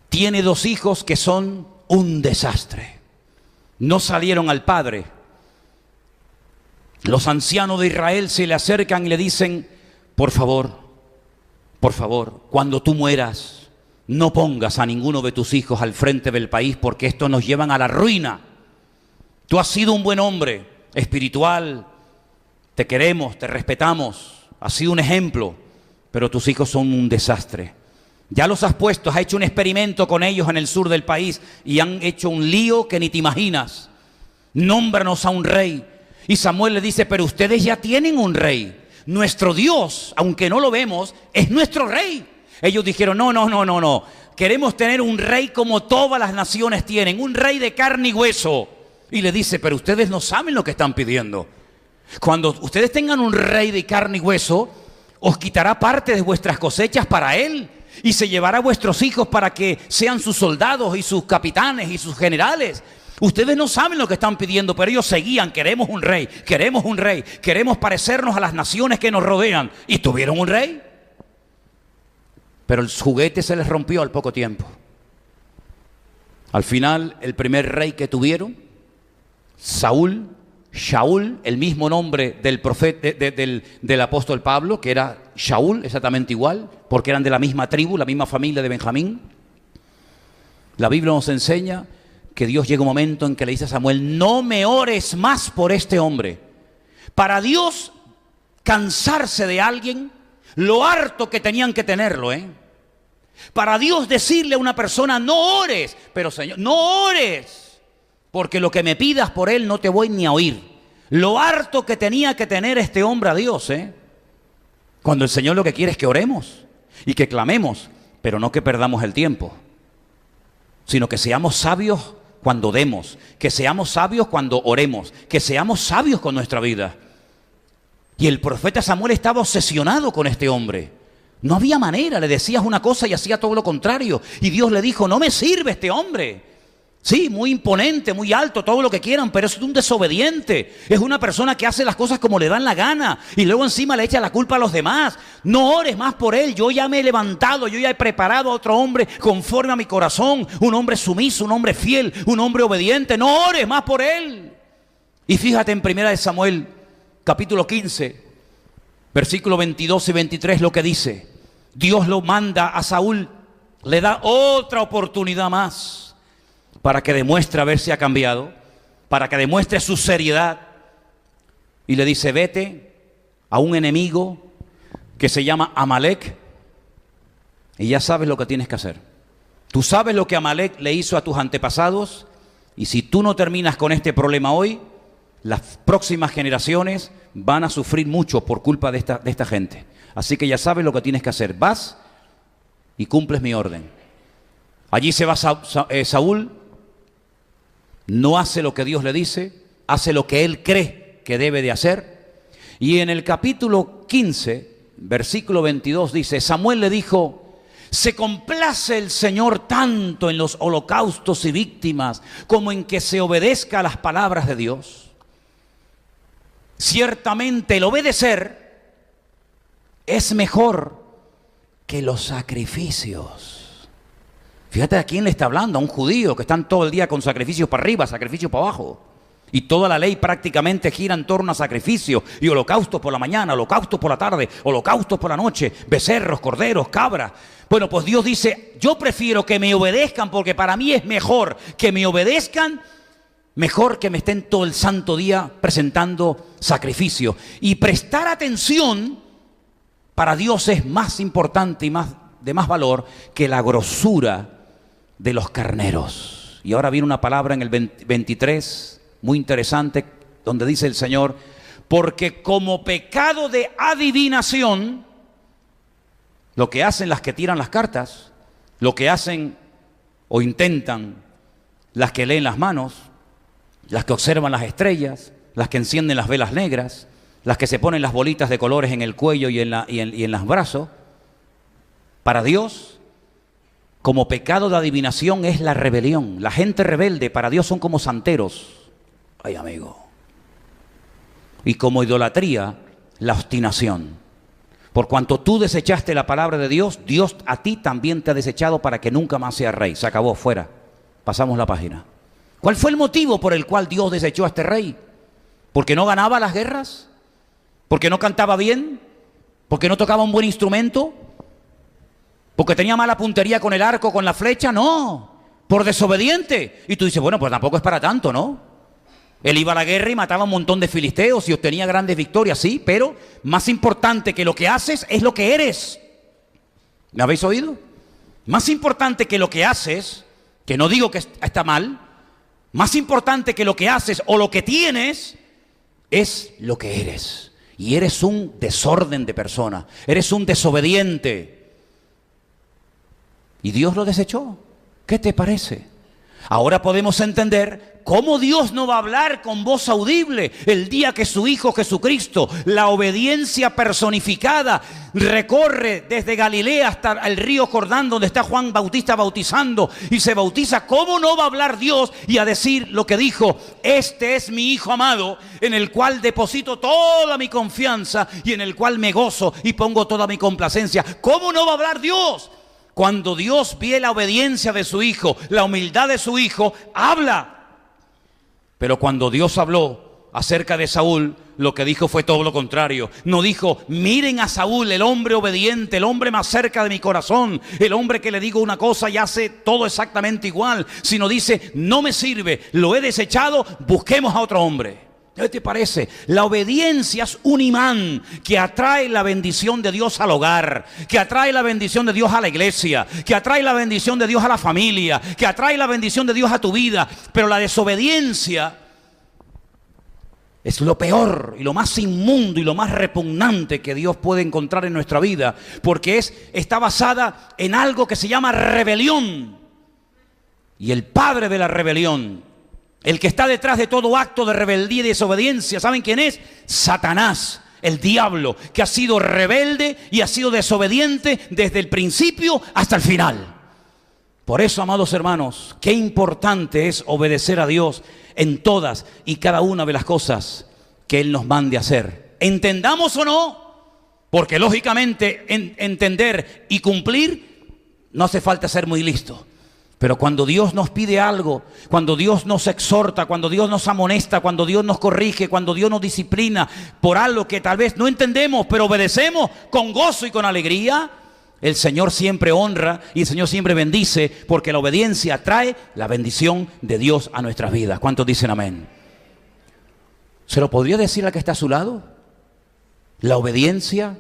tiene 2 hijos que son un desastre. No salieron al padre. Los ancianos de Israel se le acercan y le dicen, por favor, cuando tú mueras, no pongas a ninguno de tus hijos al frente del país, porque estos nos llevan a la ruina. Tú has sido un buen hombre espiritual, te queremos, te respetamos, has sido un ejemplo, pero tus hijos son un desastre. Ya los has puesto, has hecho un experimento con ellos en el sur del país y han hecho un lío que ni te imaginas. Nómbranos a un rey. Y Samuel le dice, pero ustedes ya tienen un rey. Nuestro Dios, aunque no lo vemos, es nuestro rey. Ellos dijeron, no. Queremos tener un rey como todas las naciones tienen, un rey de carne y hueso. y le dice, pero ustedes no saben lo que están pidiendo. Cuando ustedes tengan un rey de carne y hueso, os quitará parte de vuestras cosechas para él y se llevará a vuestros hijos para que sean sus soldados y sus capitanes y sus generales. Ustedes no saben lo que están pidiendo, pero ellos seguían, queremos un rey, queremos parecernos a las naciones que nos rodean. ¿Y tuvieron un rey? Pero el juguete se les rompió al poco tiempo. Al final, el primer rey que tuvieron, Shaul, el mismo nombre del profeta, del apóstol Pablo, que era Shaul, exactamente igual, porque eran de la misma tribu, la misma familia de Benjamín. La Biblia nos enseña que Dios llega un momento en que le dice a Samuel, no me ores más por este hombre. Para Dios cansarse de alguien, lo harto que tenían que tenerlo, Para Dios decirle a una persona, no ores, pero Señor, no ores, porque lo que me pidas por él no te voy ni a oír. Lo harto que tenía que tener este hombre a Dios, Cuando el Señor lo que quiere es que oremos y que clamemos, pero no que perdamos el tiempo, sino que seamos sabios cuando demos, que seamos sabios cuando oremos, que seamos sabios con nuestra vida. Y el profeta Samuel estaba obsesionado con este hombre. No había manera, le decías una cosa y hacía todo lo contrario. Y Dios le dijo, no me sirve este hombre. Sí, muy imponente, muy alto, todo lo que quieran, pero es un desobediente. Es una persona que hace las cosas como le dan la gana y luego encima le echa la culpa a los demás. No ores más por él, yo ya me he levantado, yo ya he preparado a otro hombre conforme a mi corazón. Un hombre sumiso, un hombre fiel, un hombre obediente. No ores más por él. Y fíjate en 1 Samuel, capítulo 15, versículos 22 y 23 lo que dice. Dios lo manda a Saúl, le da otra oportunidad más para que demuestre a ver si ha cambiado, para que demuestre su seriedad. Y le dice, vete a un enemigo que se llama Amalek y ya sabes lo que tienes que hacer. Tú sabes lo que Amalek le hizo a tus antepasados y si tú no terminas con este problema hoy, las próximas generaciones van a sufrir mucho por culpa de esta gente. Así que ya sabes lo que tienes que hacer. Vas y cumples mi orden. Allí se va Saúl. No hace lo que Dios le dice, hace lo que él cree que debe de hacer. Y en el capítulo 15, versículo 22 dice, Samuel le dijo, ¿se complace el Señor tanto en los holocaustos y víctimas como en que se obedezca a las palabras de Dios? Ciertamente el obedecer es mejor que los sacrificios. Fíjate a quién le está hablando, a un judío que están todo el día con sacrificios para arriba, sacrificios para abajo. Y toda la ley prácticamente gira en torno a sacrificios y holocaustos por la mañana, holocaustos por la tarde, holocaustos por la noche, becerros, corderos, cabras. Bueno, pues Dios dice, yo prefiero que me obedezcan porque para mí es mejor que me obedezcan, mejor que me estén todo el santo día presentando sacrificios. Y prestar atención para Dios es más importante y de más valor que la grosura de los carneros. Y ahora viene una palabra en el 23 muy interesante donde dice el Señor, porque como pecado de adivinación, lo que hacen las que tiran las cartas, lo que hacen o intentan las que leen las manos, las que observan las estrellas, las que encienden las velas negras, las que se ponen las bolitas de colores en el cuello y en los brazos, para Dios, como pecado de adivinación es la rebelión. La gente rebelde para Dios son como santeros. Ay, amigo. Y como idolatría, la obstinación. Por cuanto tú desechaste la palabra de Dios, Dios a ti también te ha desechado para que nunca más seas rey. Se acabó, fuera. Pasamos la página. ¿Cuál fue el motivo por el cual Dios desechó a este rey? ¿Porque no ganaba las guerras? ¿Porque no cantaba bien? ¿Porque no tocaba un buen instrumento? ¿Porque tenía mala puntería con el arco, con la flecha? No, por desobediente. Y tú dices, bueno, pues tampoco es para tanto, ¿no? Él iba a la guerra y mataba a un montón de filisteos y obtenía grandes victorias, sí, pero más importante que lo que haces es lo que eres. ¿Me habéis oído? Más importante que lo que haces, que no digo que está mal, más importante que lo que haces o lo que tienes, es lo que eres. Y eres un desorden de persona, eres un desobediente. Y Dios lo desechó. ¿Qué te parece? Ahora podemos entender ¿cómo Dios no va a hablar con voz audible el día que su Hijo Jesucristo, la obediencia personificada, recorre desde Galilea hasta el río Jordán, donde está Juan Bautista bautizando y se bautiza? ¿Cómo no va a hablar Dios y a decir lo que dijo? Este es mi Hijo amado, en el cual deposito toda mi confianza y en el cual me gozo y pongo toda mi complacencia. ¿Cómo no va a hablar Dios? Cuando Dios ve la obediencia de su Hijo, la humildad de su Hijo, habla. Pero cuando Dios habló acerca de Saúl, lo que dijo fue todo lo contrario. No dijo, miren a Saúl, el hombre obediente, el hombre más cerca de mi corazón, el hombre que le digo una cosa y hace todo exactamente igual, sino dice, no me sirve, lo he desechado, busquemos a otro hombre. ¿Qué te parece? La obediencia es un imán que atrae la bendición de Dios al hogar, que atrae la bendición de Dios a la iglesia, que atrae la bendición de Dios a la familia, que atrae la bendición de Dios a tu vida. Pero la desobediencia es lo peor y lo más inmundo y lo más repugnante que Dios puede encontrar en nuestra vida, porque está basada en algo que se llama rebelión. Y el padre de la rebelión, el que está detrás de todo acto de rebeldía y desobediencia, ¿saben quién es? Satanás, el diablo, que ha sido rebelde y ha sido desobediente desde el principio hasta el final. Por eso, amados hermanos, qué importante es obedecer a Dios en todas y cada una de las cosas que Él nos mande hacer. Entendamos o no, porque lógicamente entender y cumplir no hace falta ser muy listo. Pero cuando Dios nos pide algo, cuando Dios nos exhorta, cuando Dios nos amonesta, cuando Dios nos corrige, cuando Dios nos disciplina por algo que tal vez no entendemos, pero obedecemos con gozo y con alegría, el Señor siempre honra y el Señor siempre bendice, porque la obediencia trae la bendición de Dios a nuestras vidas. ¿Cuántos dicen amén? ¿Se lo podría decir al que está a su lado? La obediencia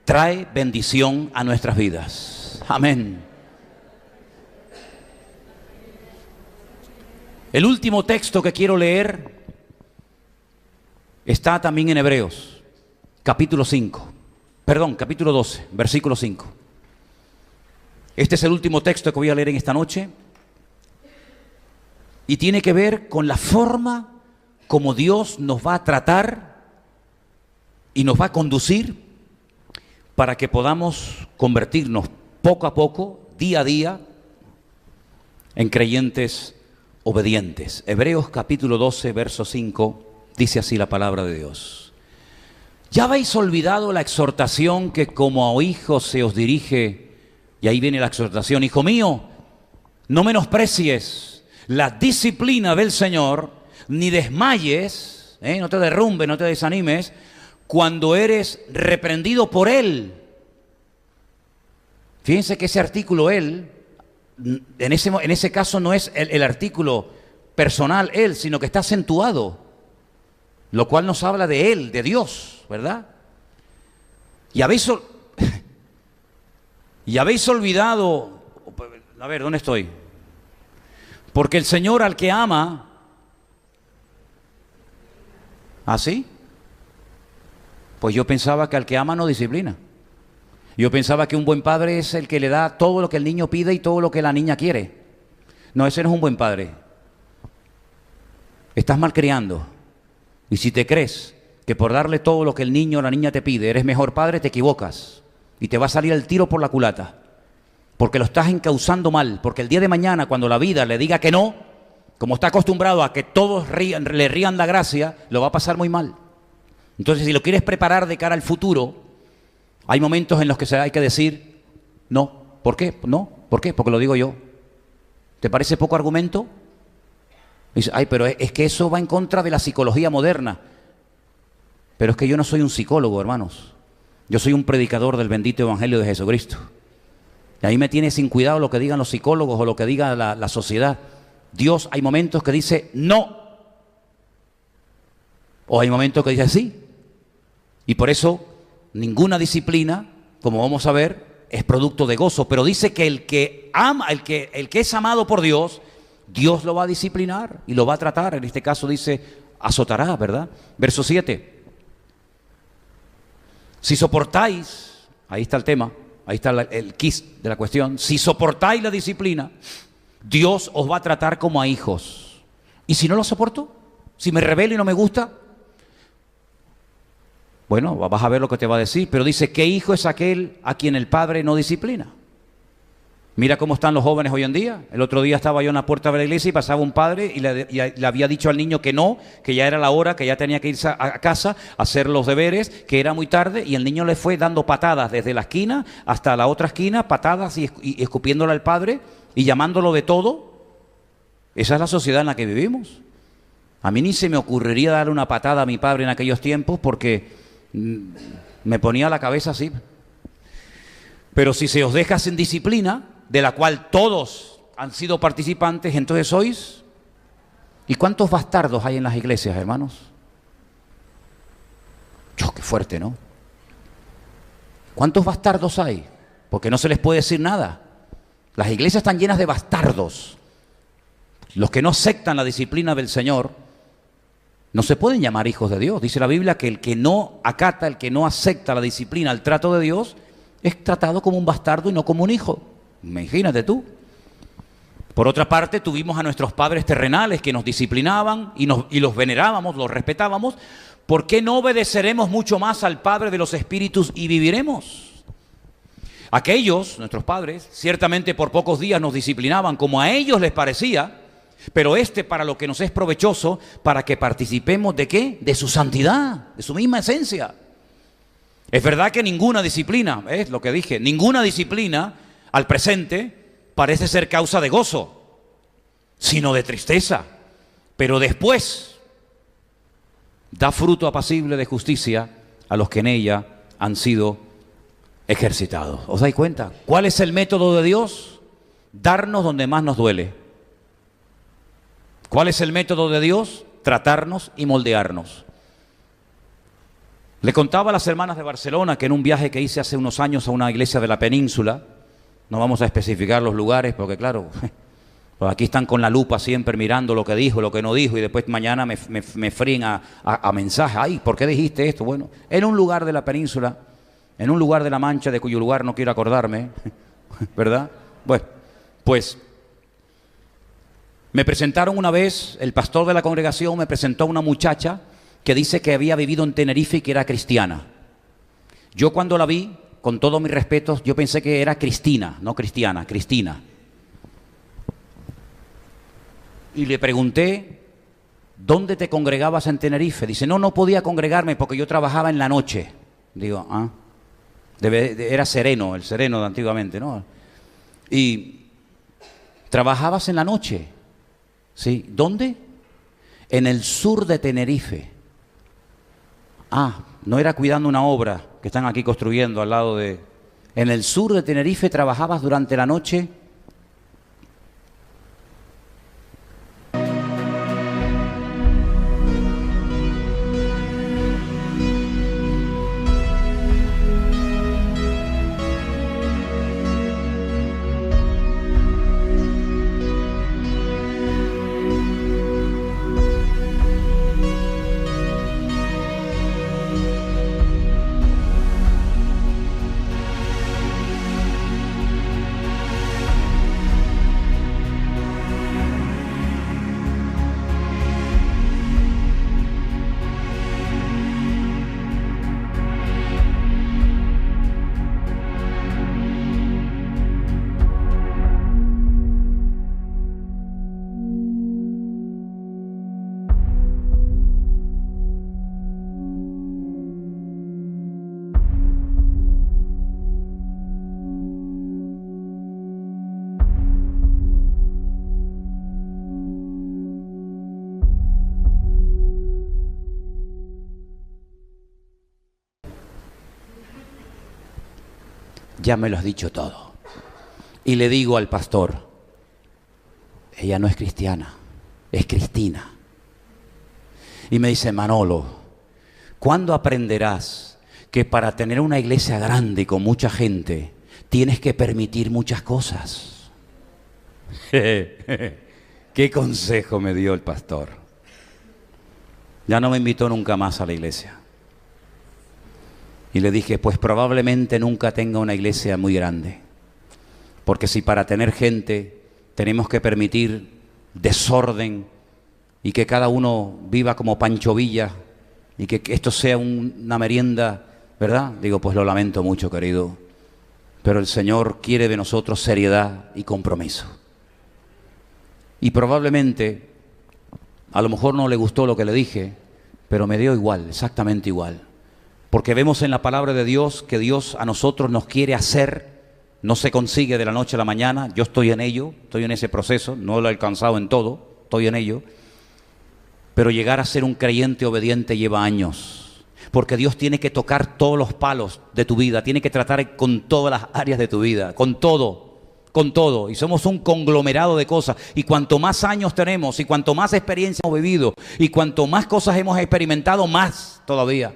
trae bendición a nuestras vidas. Amén. El último texto que quiero leer está también en Hebreos, capítulo 12, versículo 5. Este es el último texto que voy a leer en esta noche y tiene que ver con la forma como Dios nos va a tratar y nos va a conducir para que podamos convertirnos poco a poco, día a día, en creyentes obedientes. Hebreos capítulo 12, verso 5, dice así la palabra de Dios. ¿Ya habéis olvidado la exhortación que como a hijos se os dirige? Y ahí viene la exhortación. Hijo mío, no menosprecies la disciplina del Señor, ni desmayes, no te derrumbes, no te desanimes, cuando eres reprendido por Él. Fíjense que ese artículo Él, en ese caso no es el artículo personal Él, sino que está acentuado, lo cual nos habla de Él, de Dios, ¿verdad? Y habéis olvidado, a ver, ¿dónde estoy? Porque el Señor al que ama, ¿así? Pues yo pensaba que al que ama no disciplina. Yo pensaba que un buen padre es el que le da todo lo que el niño pide y todo lo que la niña quiere. No, ese no es un buen padre. Estás malcriando. Y si te crees que por darle todo lo que el niño o la niña te pide eres mejor padre, te equivocas. Y te va a salir el tiro por la culata. Porque lo estás encauzando mal. Porque el día de mañana, cuando la vida le diga que no, como está acostumbrado a que todos le rían la gracia, lo va a pasar muy mal. Entonces, si lo quieres preparar de cara al futuro, hay momentos en los que hay que decir no. ¿Por qué? No. ¿Por qué? Porque lo digo yo. ¿Te parece poco argumento? Dice, ay, pero es que eso va en contra de la psicología moderna. Pero es que yo no soy un psicólogo, hermanos. Yo soy un predicador del bendito evangelio de Jesucristo. Y ahí me tiene sin cuidado lo que digan los psicólogos o lo que diga la sociedad. Dios, hay momentos que dice no. O hay momentos que dice sí. Y por eso ninguna disciplina, como vamos a ver, es producto de gozo. Pero dice que el que ama, el que es amado por Dios, Dios lo va a disciplinar y lo va a tratar. En este caso dice azotará, ¿verdad? Verso 7. Si soportáis, ahí está el tema, ahí está el quiz de la cuestión. Si soportáis la disciplina, Dios os va a tratar como a hijos. ¿Y si no lo soporto? ¿Si me rebelo y no me gusta? Bueno, vas a ver lo que te va a decir, pero dice, ¿qué hijo es aquel a quien el padre no disciplina? Mira cómo están los jóvenes hoy en día. El otro día estaba yo en la puerta de la iglesia y pasaba un padre y le había dicho al niño que no, que ya era la hora, que ya tenía que irse a casa a hacer los deberes, que era muy tarde, y el niño le fue dando patadas desde la esquina hasta la otra esquina, patadas y escupiéndole al padre y llamándolo de todo. Esa es la sociedad en la que vivimos. A mí ni se me ocurriría darle una patada a mi padre en aquellos tiempos porque me ponía la cabeza así. Pero si se os deja sin disciplina, de la cual todos han sido participantes, entonces sois. ¿Y cuántos bastardos hay en las iglesias, hermanos? ¡Qué fuerte!, ¿no? ¿Cuántos bastardos hay? Porque no se les puede decir nada. Las iglesias están llenas de bastardos. Los que no aceptan la disciplina del Señor no se pueden llamar hijos de Dios. Dice la Biblia que el que no acata, el que no acepta la disciplina, el trato de Dios, es tratado como un bastardo y no como un hijo. Imagínate tú. Por otra parte, tuvimos a nuestros padres terrenales que nos disciplinaban y los venerábamos, los respetábamos. ¿Por qué no obedeceremos mucho más al Padre de los Espíritus y viviremos? Aquellos, nuestros padres, ciertamente por pocos días nos disciplinaban como a ellos les parecía, pero para lo que nos es provechoso, para que participemos ¿de qué? De su santidad, de su misma esencia. Es verdad que ninguna disciplina, es lo que dije, ninguna disciplina al presente parece ser causa de gozo, sino de tristeza, pero después da fruto apacible de justicia a los que en ella han sido ejercitados. ¿Os dais cuenta? ¿Cuál es el método de Dios? Darnos donde más nos duele. ¿Cuál es el método de Dios? Tratarnos y moldearnos. Le contaba a las hermanas de Barcelona que en un viaje que hice hace unos años a una iglesia de la península, no vamos a especificar los lugares porque claro, pues aquí están con la lupa siempre mirando lo que dijo, lo que no dijo y después mañana me fríen a mensajes. Ay, ¿por qué dijiste esto? Bueno, en un lugar de la península, en un lugar de La Mancha, de cuyo lugar no quiero acordarme, ¿verdad? Bueno, pues me presentaron una vez, el pastor de la congregación me presentó a una muchacha que dice que había vivido en Tenerife y que era cristiana. Yo cuando la vi, con todos mis respetos, yo pensé que era Cristina, no cristiana, Cristina. Y le pregunté, ¿dónde te congregabas en Tenerife? Dice, no podía congregarme porque yo trabajaba en la noche. Digo, era sereno, el sereno de antiguamente, ¿no? Y trabajabas en la noche, ¿sí? ¿Dónde? En el sur de Tenerife. No era cuidando una obra que están aquí construyendo al lado de... En el sur de Tenerife trabajabas durante la noche. Ya me lo has dicho todo. Y le digo al pastor, ella no es cristiana, es Cristina. Y me dice, Manolo, ¿cuándo aprenderás que para tener una iglesia grande y con mucha gente tienes que permitir muchas cosas? ¿Qué consejo me dio el pastor? Ya no me invitó nunca más a la iglesia. Y le dije, pues probablemente nunca tenga una iglesia muy grande. Porque si para tener gente tenemos que permitir desorden, y que cada uno viva como Pancho Villa y que esto sea una merienda, ¿verdad? Digo, pues lo lamento mucho, querido, pero el Señor quiere de nosotros seriedad y compromiso. Y probablemente, a lo mejor no le gustó lo que le dije, pero me dio igual, exactamente igual. Porque vemos en la palabra de Dios que Dios a nosotros nos quiere hacer, no se consigue de la noche a la mañana. Yo estoy en ello, estoy en ese proceso, no lo he alcanzado en todo, estoy en ello. Pero llegar a ser un creyente obediente lleva años, porque Dios tiene que tocar todos los palos de tu vida, tiene que tratar con todas las áreas de tu vida, con todo. Y somos un conglomerado de cosas, y cuanto más años tenemos, y cuanto más experiencia hemos vivido, y cuanto más cosas hemos experimentado, más todavía.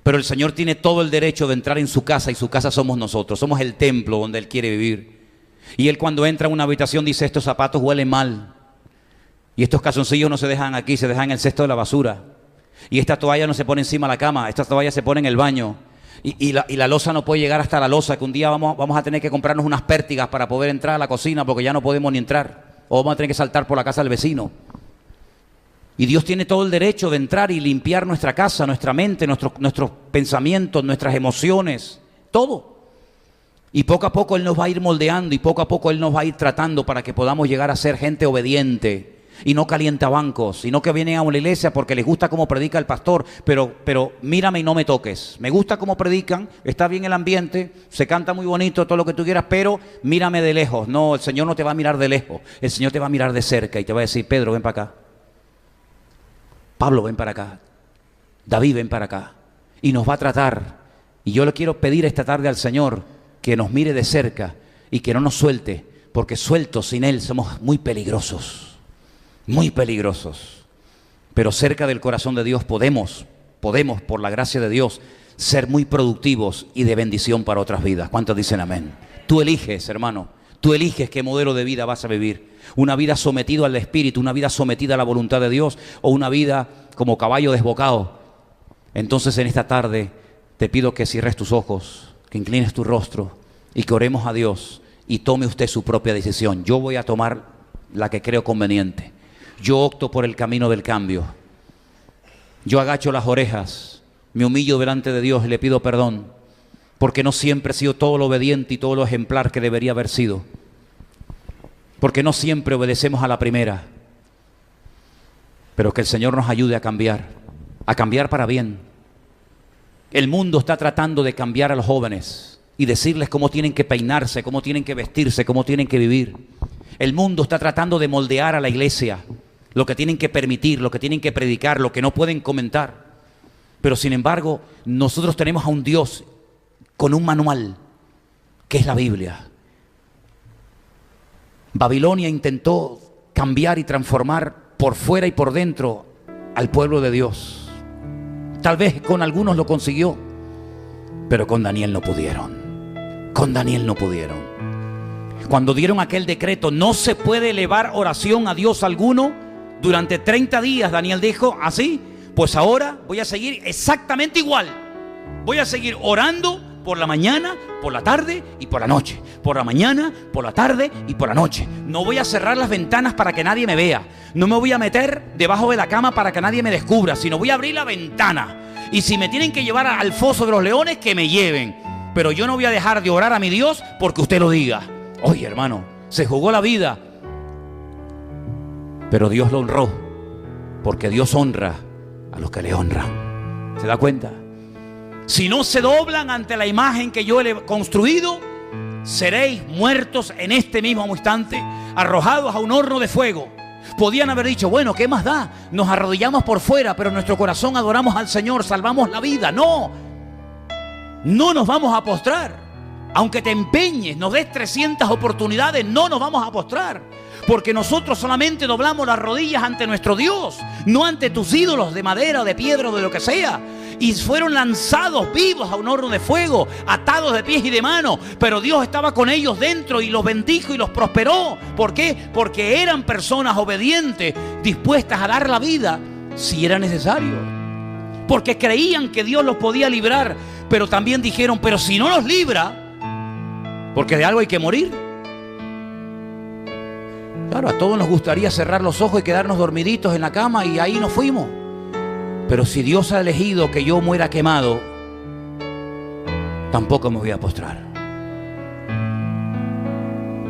Pero el Señor tiene todo el derecho de entrar en su casa, y su casa somos nosotros, somos el templo donde Él quiere vivir. Y Él, cuando entra a una habitación, dice: estos zapatos huelen mal, y estos calzoncillos no se dejan aquí, se dejan en el cesto de la basura, y esta toalla no se pone encima de la cama, esta toalla se pone en el baño. Y la loza no puede llegar hasta la loza, que un día vamos a tener que comprarnos unas pértigas para poder entrar a la cocina, porque ya no podemos ni entrar, o vamos a tener que saltar por la casa del vecino. Y Dios tiene todo el derecho de entrar y limpiar nuestra casa, nuestra mente, nuestros pensamientos, nuestras emociones, todo. Y poco a poco Él nos va a ir moldeando, y poco a poco Él nos va a ir tratando para que podamos llegar a ser gente obediente y no calientabancos, y no que vienen a una iglesia porque les gusta cómo predica el pastor, pero mírame y no me toques. Me gusta cómo predican, está bien el ambiente, se canta muy bonito, todo lo que tú quieras, pero mírame de lejos. No, el Señor no te va a mirar de lejos, el Señor te va a mirar de cerca y te va a decir: Pedro, ven para acá, Pablo, ven para acá, David, ven para acá, y nos va a tratar. Y yo le quiero pedir esta tarde al Señor que nos mire de cerca y que no nos suelte, porque sueltos sin Él somos muy peligrosos. Muy peligrosos. Pero cerca del corazón de Dios podemos, por la gracia de Dios, ser muy productivos y de bendición para otras vidas. ¿Cuántos dicen amén? Tú eliges, hermano, tú eliges qué modelo de vida vas a vivir. Una vida sometida al Espíritu, una vida sometida a la voluntad de Dios, o una vida como caballo desbocado. Entonces, en esta tarde te pido que cierres tus ojos, que inclines tu rostro y que oremos a Dios, y tome usted su propia decisión. Yo voy a tomar la que creo conveniente. Yo opto por el camino del cambio. Yo agacho las orejas, me humillo delante de Dios y le pido perdón, porque no siempre he sido todo lo obediente y todo lo ejemplar que debería haber sido, porque no siempre obedecemos a la primera. Pero que el Señor nos ayude a cambiar para bien. El mundo está tratando de cambiar a los jóvenes y decirles cómo tienen que peinarse, cómo tienen que vestirse, cómo tienen que vivir. El mundo está tratando de moldear a la iglesia, lo que tienen que permitir, lo que tienen que predicar, lo que no pueden comentar. Pero sin embargo, nosotros tenemos a un Dios con un manual, que es la Biblia. Babilonia intentó cambiar y transformar por fuera y por dentro al pueblo de Dios. Tal vez con algunos lo consiguió, pero con Daniel no pudieron. Con Daniel no pudieron. Cuando dieron aquel decreto: no se puede elevar oración a Dios alguno durante 30 días, Daniel dijo: así, pues ahora voy a seguir exactamente igual. Voy a seguir orando por la mañana, por la tarde y por la noche. Por la mañana, por la tarde y por la noche. No voy a cerrar las ventanas para que nadie me vea. No me voy a meter debajo de la cama para que nadie me descubra, sino voy a abrir la ventana. Y si me tienen que llevar al foso de los leones, que me lleven. Pero yo no voy a dejar de orar a mi Dios porque usted lo diga. Oye, hermano, se jugó la vida, pero Dios lo honró, porque Dios honra a los que le honran. ¿Se da cuenta? Si no se doblan ante la imagen que yo le he construido, seréis muertos en este mismo instante, arrojados a un horno de fuego. Podían haber dicho: bueno, ¿qué más da? Nos arrodillamos por fuera, pero en nuestro corazón adoramos al Señor, salvamos la vida. No, no nos vamos a postrar. Aunque te empeñes, nos des 300 oportunidades, no nos vamos a postrar. Porque nosotros solamente doblamos las rodillas ante nuestro Dios, no ante tus ídolos de madera o de piedra o de lo que sea. Y fueron lanzados vivos a un horno de fuego, atados de pies y de manos. Pero Dios estaba con ellos dentro y los bendijo y los prosperó. ¿Por qué? Porque eran personas obedientes, dispuestas a dar la vida si era necesario. Porque creían que Dios los podía librar. Pero también dijeron: pero si no los libra, porque de algo hay que morir. Claro, a todos nos gustaría cerrar los ojos y quedarnos dormiditos en la cama y ahí nos fuimos. Pero si Dios ha elegido que yo muera quemado, tampoco me voy a postrar.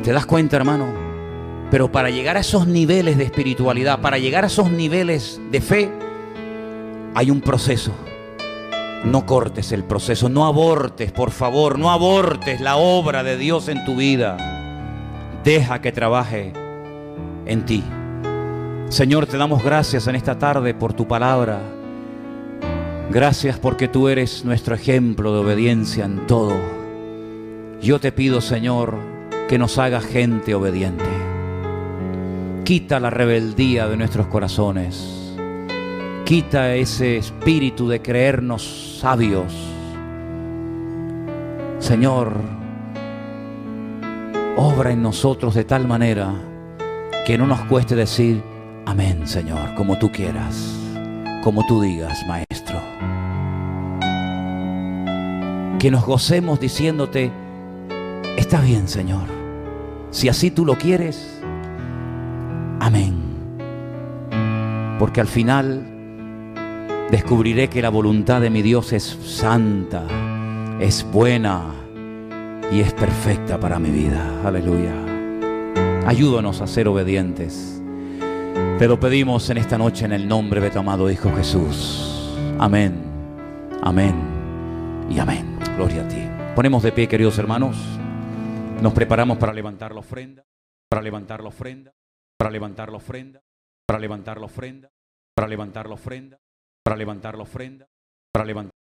¿Te das cuenta, hermano? Pero para llegar a esos niveles de espiritualidad, para llegar a esos niveles de fe, hay un proceso. No cortes el proceso, no abortes, por favor, no abortes la obra de Dios en tu vida. Deja que trabaje en ti. Señor, te damos gracias en esta tarde por tu palabra. Gracias porque tú eres nuestro ejemplo de obediencia en todo. Yo te pido, Señor, que nos hagas gente obediente. Quita la rebeldía de nuestros corazones. Quita ese espíritu de creernos sabios. Señor, obra en nosotros de tal manera que no nos cueste decir amén, Señor, como tú quieras, como tú digas, Maestro. Que nos gocemos diciéndote, está bien, Señor, si así tú lo quieres, amén. Porque al final descubriré que la voluntad de mi Dios es santa, es buena y es perfecta para mi vida. Aleluya. Ayúdanos a ser obedientes. Te lo pedimos en esta noche en el nombre de tu amado Hijo Jesús. Amén, amén y amén. Gloria a ti. Ponemos de pie, queridos hermanos. Nos preparamos para levantar la ofrenda, para levantar la ofrenda, para levantar la ofrenda, para levantar la ofrenda, para levantar la ofrenda, para levantar la ofrenda, para levantar.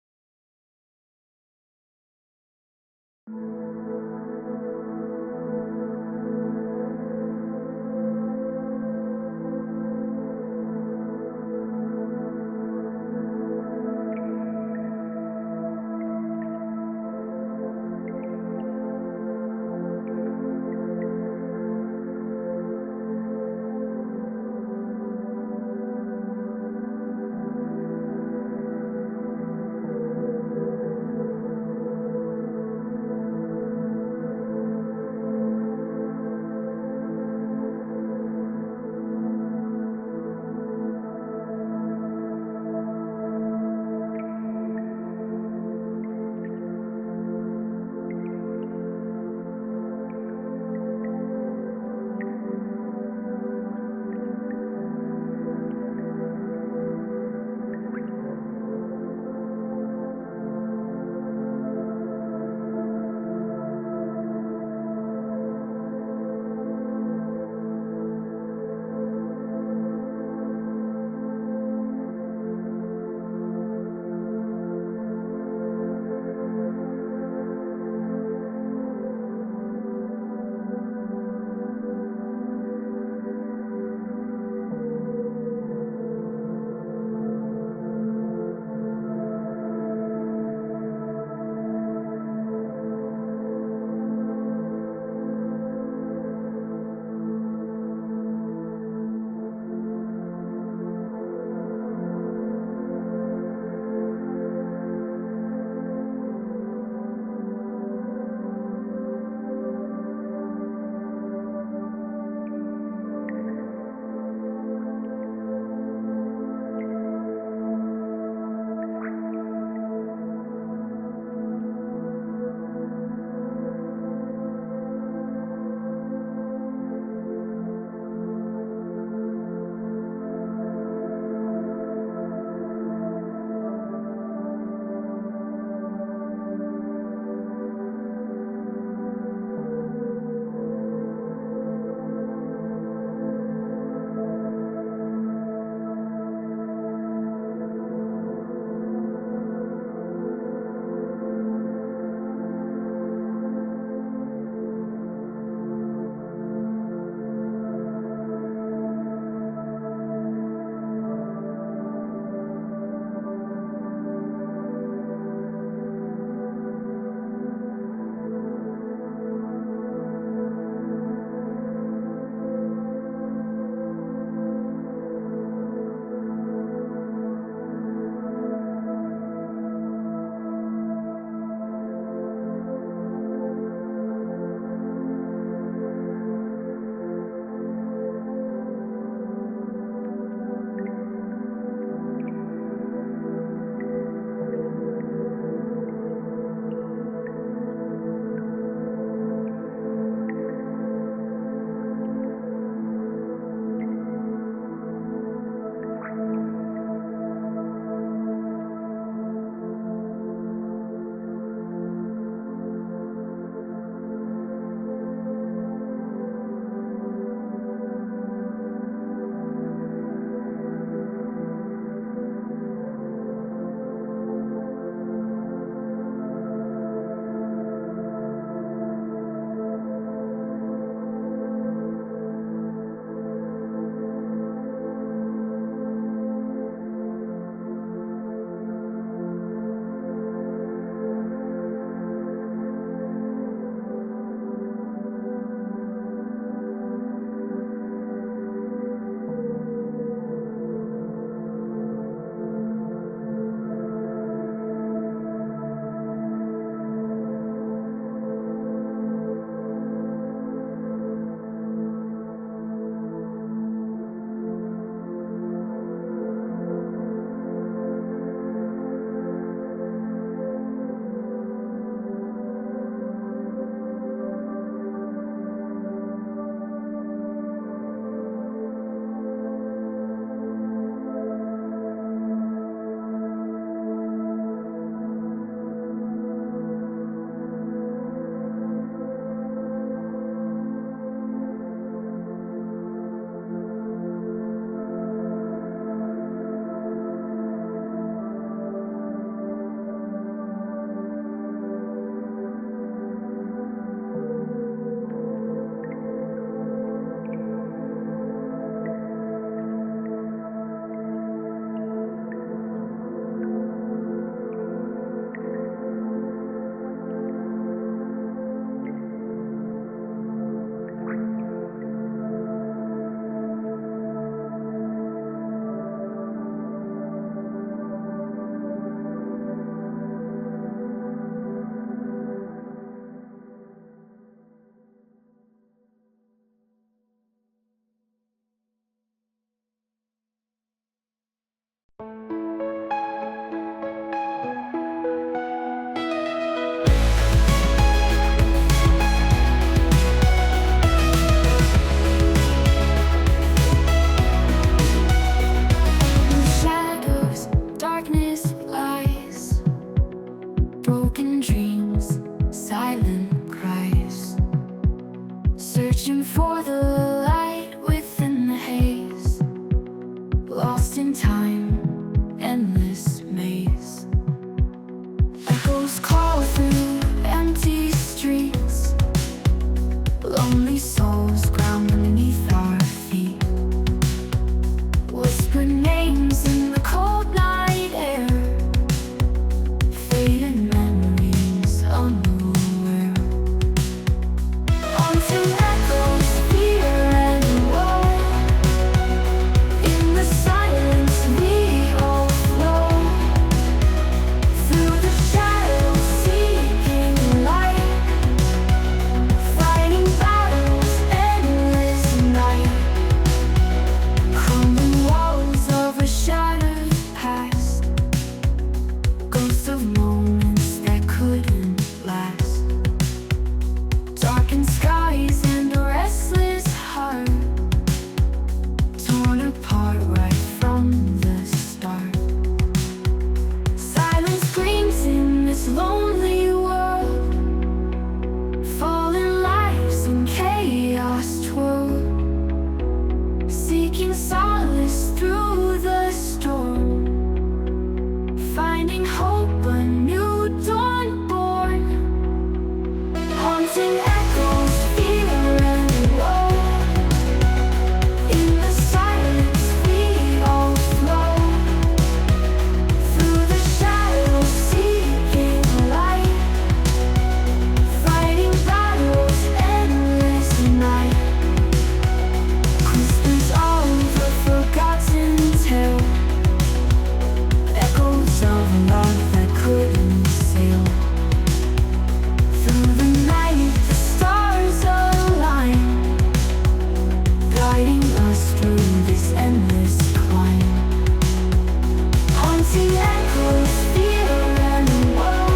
solace through the storm, finding hope, a new dawn born. Haunting echoes, fear and woe. In the silence we all flow, through the shadows seeking light, fighting battles endless night. Whispers of a forgotten tale, echoes of love that couldn't sail. Through the night the stars align, guiding us through this endless climb. Haunting echoes, fear and woe.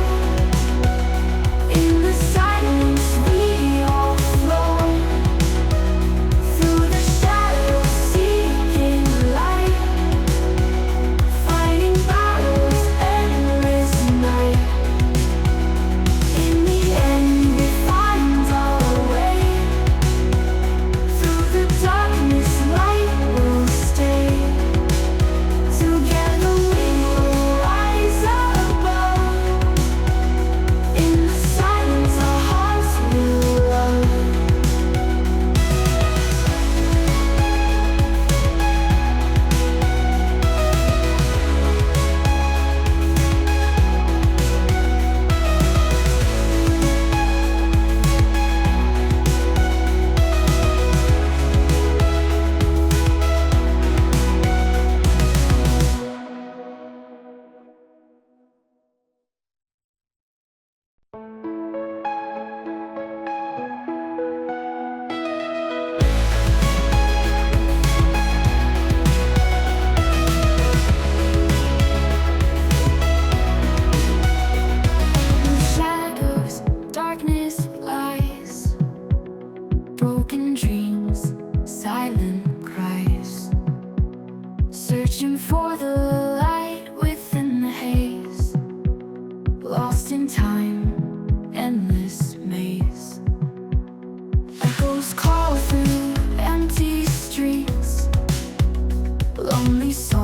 In the silence we all flow, through the shadows seeking light, fighting battles endless night. In the end we find our way, through the darkness light will stay. Together we will rise above, in the silence our hearts will love. Shadows, darkness lies, broken dreams, silent cries, searching for the light within the haze, lost in time, endless maze. Echoes call through empty streets, lonely souls